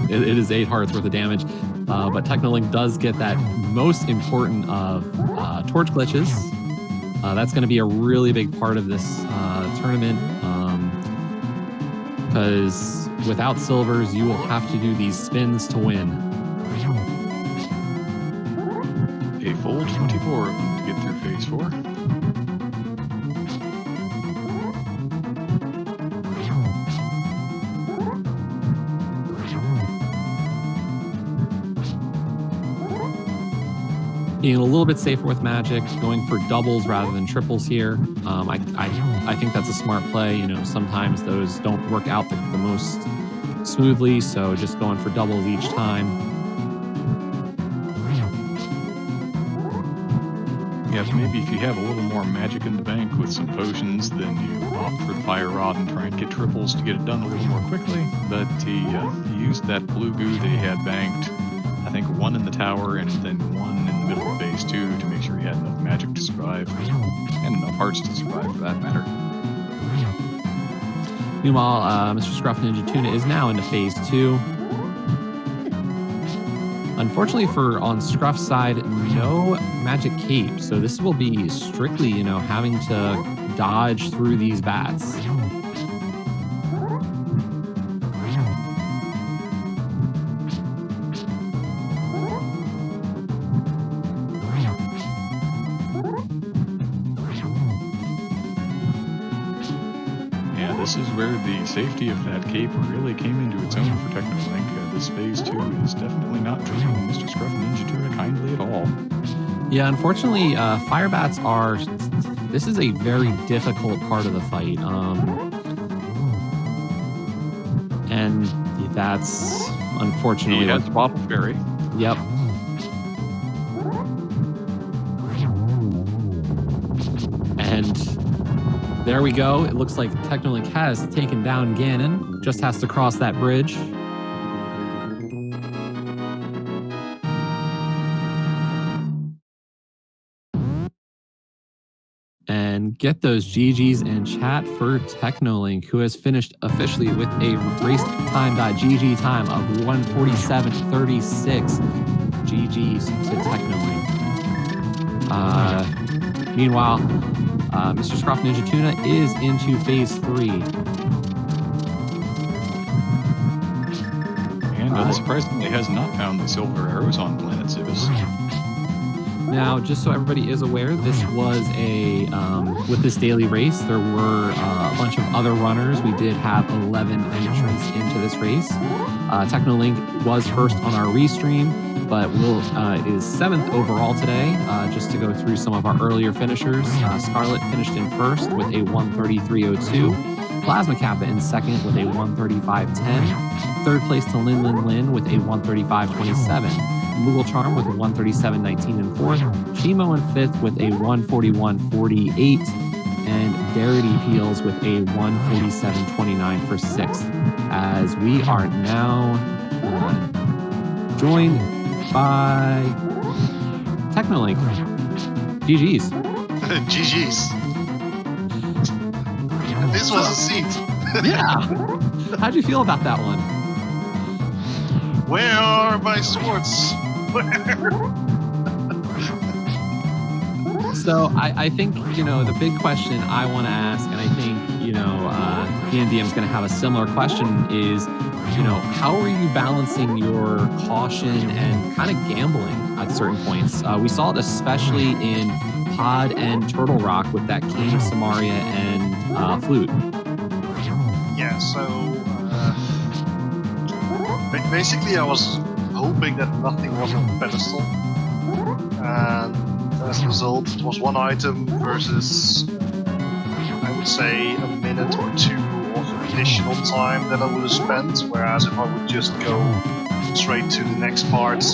it is 8 hearts worth of damage. But Technolink does get that most important of torch glitches. That's going to be a really big part of this tournament. Because without silvers, you will have to do these spins to win. A full 24 of them to get through phase 4. Being a little bit safer with magic, going for doubles rather than triples here. I think that's a smart play. You know, sometimes those don't work out the most smoothly, so just going for doubles each time. Yeah, maybe if you have a little more magic in the bank with some potions, then you opt for the fire rod and try and get triples to get it done a little more quickly. But he used that blue goo that he had banked. I think 1 in the tower and then 1 in the middle of phase 2 to make sure he had enough magic to survive, and enough hearts to survive for that matter. Meanwhile, Mr. Scruff Ninja Tuna is now into phase 2. Unfortunately on Scruff's side, no magic cape, so this will be strictly, having to dodge through these bats. This is where the safety of that cape really came into its own for Technolink. This phase 2 is definitely not treating Mr. Scruff Ninja Tuna kindly at all. Yeah, unfortunately, fire bats this is a very difficult part of the fight. And that's unfortunately... He has to pop a fairy. Yep. And there we go. It looks like Technolink has taken down Ganon. Just has to cross that bridge. And get those GGs in chat for Technolink, who has finished officially with a racetime.gg time of 1:47:36. GGs to Technolink. Meanwhile, Mr. Scruff Ninja Tuna is into phase 3. And unsurprisingly has not found the silver arrows on planet Sibis. Now, just so everybody is aware, this was with this daily race, there were a bunch of other runners. We did have 11 entrants into this race. Technolink was first on our restream, but is 7th overall today. Just to go through some of our earlier finishers, Scarlet finished in first with a 1:33.02. Plasma Kappa in second with a 1:35.10. Third place to Lin Lin Lin with a 1:35.27. Moogle Charm with a 1:37.19 in fourth. Chimo in fifth with a 1:41.48. And Darity Peels with a 1:47.29 for sixth. As we are now joined by Technolink. GG's. GG's. This was a seat. Yeah. How'd you feel about that one? Where are my swords? So I think, the big question I want to ask, and I think, ENDM is going to have a similar question is, how are you balancing your caution and kind of gambling at certain points? We saw it especially in Pod and Turtle Rock with that King of Samaria and Flute. Yeah, so basically I was hoping that nothing was on the pedestal. And as a result, it was one item versus, I would say, a minute or two of additional time that I would have spent. Whereas if I would just go straight to the next part,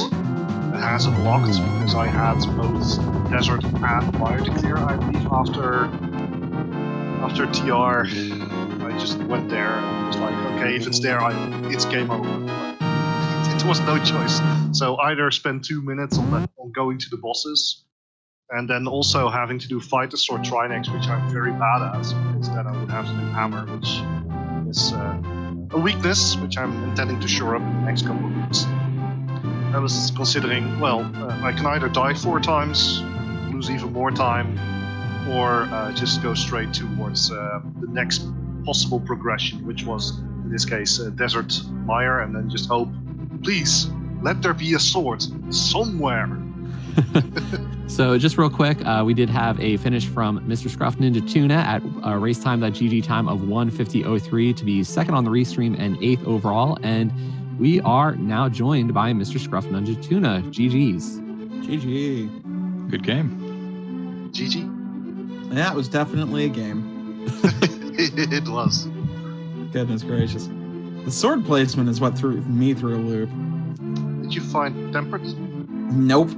has unlocked because I had both desert and mire to clear, I believe, after TR. I just went there and was like, okay, if it's there, it's game over. It was no choice. So either spend 2 minutes on going to the bosses, and then also having to do fighter sword Trinex, which I'm very bad at, because then I would have to do hammer, which is a weakness, which I'm intending to shore up in the next couple of weeks. I was considering, well, I can either die 4 times, lose even more time, or just go straight towards the next possible progression, which was, in this case, Desert Mire, and then just hope, please, let there be a sword somewhere. So just real quick, we did have a finish from Mr. Scruff Ninja Tuna at race time.gg time of 1:50:03 to be second on the restream and 8th overall. And we are now joined by Mr. Scruff Ninja Tuna. GG's. GG. Good game. GG. Yeah, it was definitely a game. It was. Goodness gracious. The sword placement is what threw me through a loop. Did you find Tempered? Nope.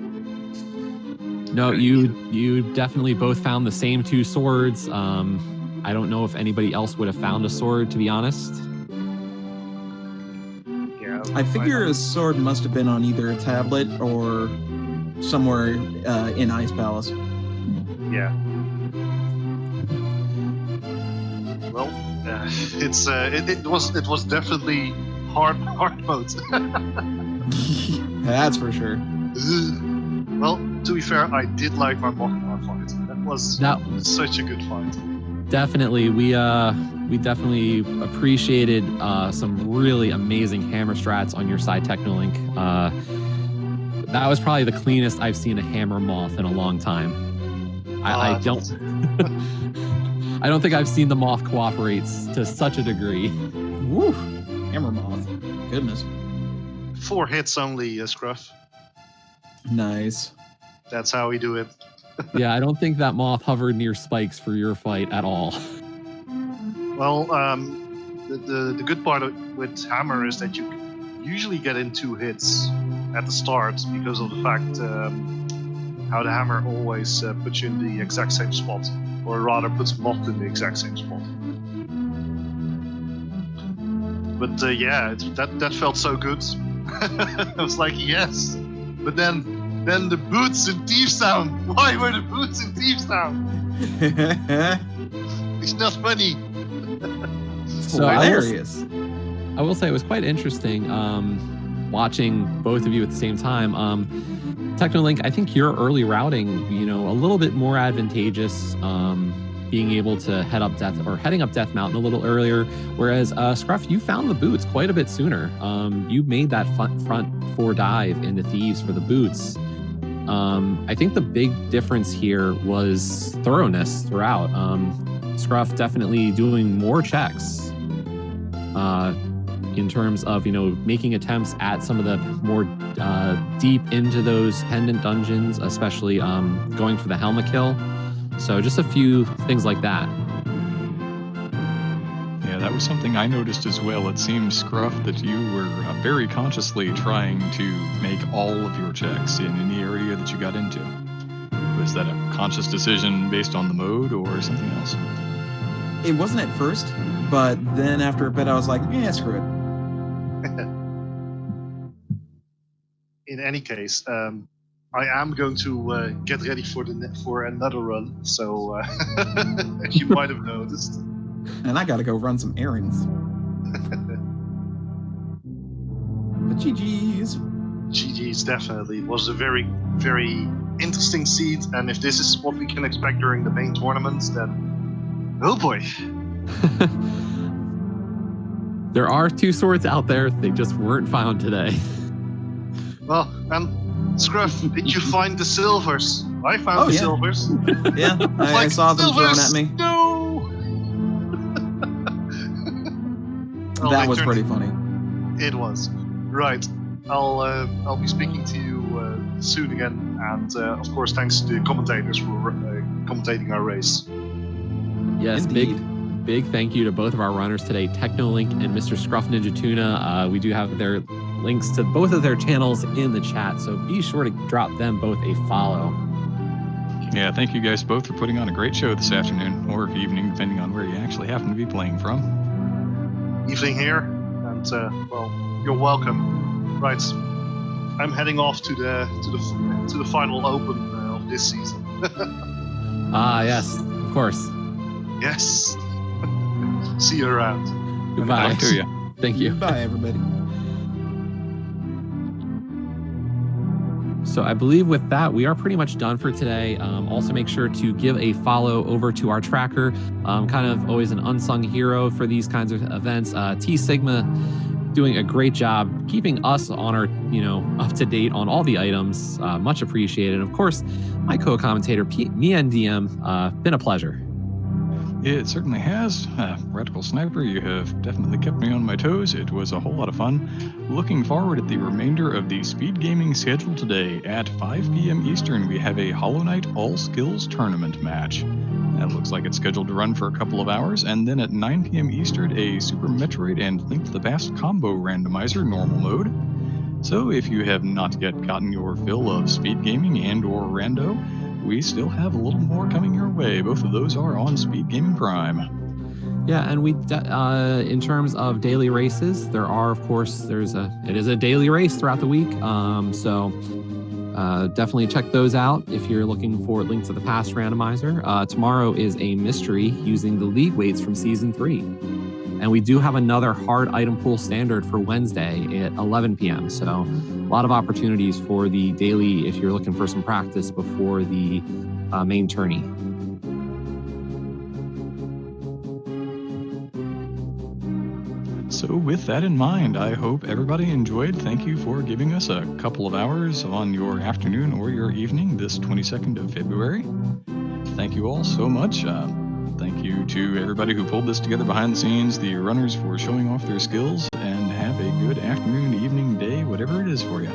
No, you definitely both found the same 2 swords. I don't know if anybody else would have found a sword, to be honest. Yeah. I figure a sword must have been on either a tablet or somewhere in Ice Palace. Yeah. Well, it was definitely hard mode. That's for sure. Well, to be fair, I did like my Mothma fight. That was such a good fight. Definitely, we definitely appreciated some really amazing hammer strats on your side, Technolink. That was probably the cleanest I've seen a hammer moth in a long time. I don't think I've seen the moth cooperate to such a degree. Woo! Hammer moth. Goodness. 4 hits only, Scruff. Nice. That's how we do it. Yeah, I don't think that moth hovered near spikes for your fight at all. Well, the good part with hammer is that you usually get in 2 hits at the start because of the fact how the hammer always puts you in the exact same spot, or rather puts moth in the exact same spot. But yeah, that felt so good. I was like, yes. But then the boots in Thieves Town. Why were the boots in Thieves Town? It's not funny. So hilarious. I will say it was quite interesting watching both of you at the same time. Technolink, I think your early routing, a little bit more advantageous, being able to heading up Death Mountain a little earlier, whereas Scruff, you found the boots quite a bit sooner. You made that front 4 dive into Thieves for the boots. I think the big difference here was thoroughness throughout. Scruff definitely doing more checks in terms of, making attempts at some of the more deep into those pendant dungeons, especially going for the Helma kill. So just a few things like that. Yeah, that was something I noticed as well. It seems, Scruff, that you were very consciously trying to make all of your checks in any area that you got into. Was that a conscious decision based on the mode or something else? It wasn't at first, but then after a bit I was like, yeah, screw it. In any case, I am going to get ready for another run, so as you might have noticed. And I gotta go run some errands. But GG's. GG's, definitely. It was a very, very interesting seed, and if this is what we can expect during the main tournaments, then oh boy. There are 2 swords out there, they just weren't found today. Well, Scruff, did you find the silvers? I found the silvers. Yeah, I saw them thrown at me. No! Well, that was pretty funny. It was. Right. I'll be speaking to you soon again, and of course, thanks to the commentators for commentating our race. Yes, Indeed. Big thank you to both of our runners today, Technolink and Mr. Scruff Ninja Tuna. We do have their links to both of their channels in the chat, so be sure to drop them both a follow. Yeah, thank you guys both for putting on a great show this afternoon, or evening, depending on where you actually happen to be playing from. Evening here, and well, you're welcome. Right, I'm heading off to the final open of this season. Yes, of course. Yes. See you around. Goodbye. Talk to you. Thank you. Bye, everybody. So I believe with that, we are pretty much done for today. Also, make sure to give a follow over to our tracker. Kind of always an unsung hero for these kinds of events. T Sigma doing a great job keeping us on our, up to date on all the items. Much appreciated. And of course, my co-commentator, me and DM, been a pleasure. It certainly has. Radical Sniper, you have definitely kept me on my toes. It was a whole lot of fun. Looking forward at the remainder of the speed gaming schedule today. At 5 p.m. Eastern, we have a Hollow Knight All-Skills Tournament match. That looks like it's scheduled to run for a couple of hours. And then at 9 p.m. Eastern, a Super Metroid and Link to the Past combo randomizer normal mode. So if you have not yet gotten your fill of speed gaming and or rando, we still have a little more coming your way. Both of those are on Speed Gaming Prime. Yeah, and we, in terms of daily races, there are, of course, it is a daily race throughout the week. So definitely check those out if you're looking for Link to the Past randomizer. Tomorrow is a mystery using the league weights from Season 3. And we do have another hard item pool standard for Wednesday at 11 p.m. So a lot of opportunities for the daily if you're looking for some practice before the main tourney. So with that in mind, I hope everybody enjoyed. Thank you for giving us a couple of hours on your afternoon or your evening this 22nd of February. Thank you all so much. Thank you to everybody who pulled this together behind the scenes, the runners for showing off their skills, and have a good afternoon, evening, day, whatever it is for you.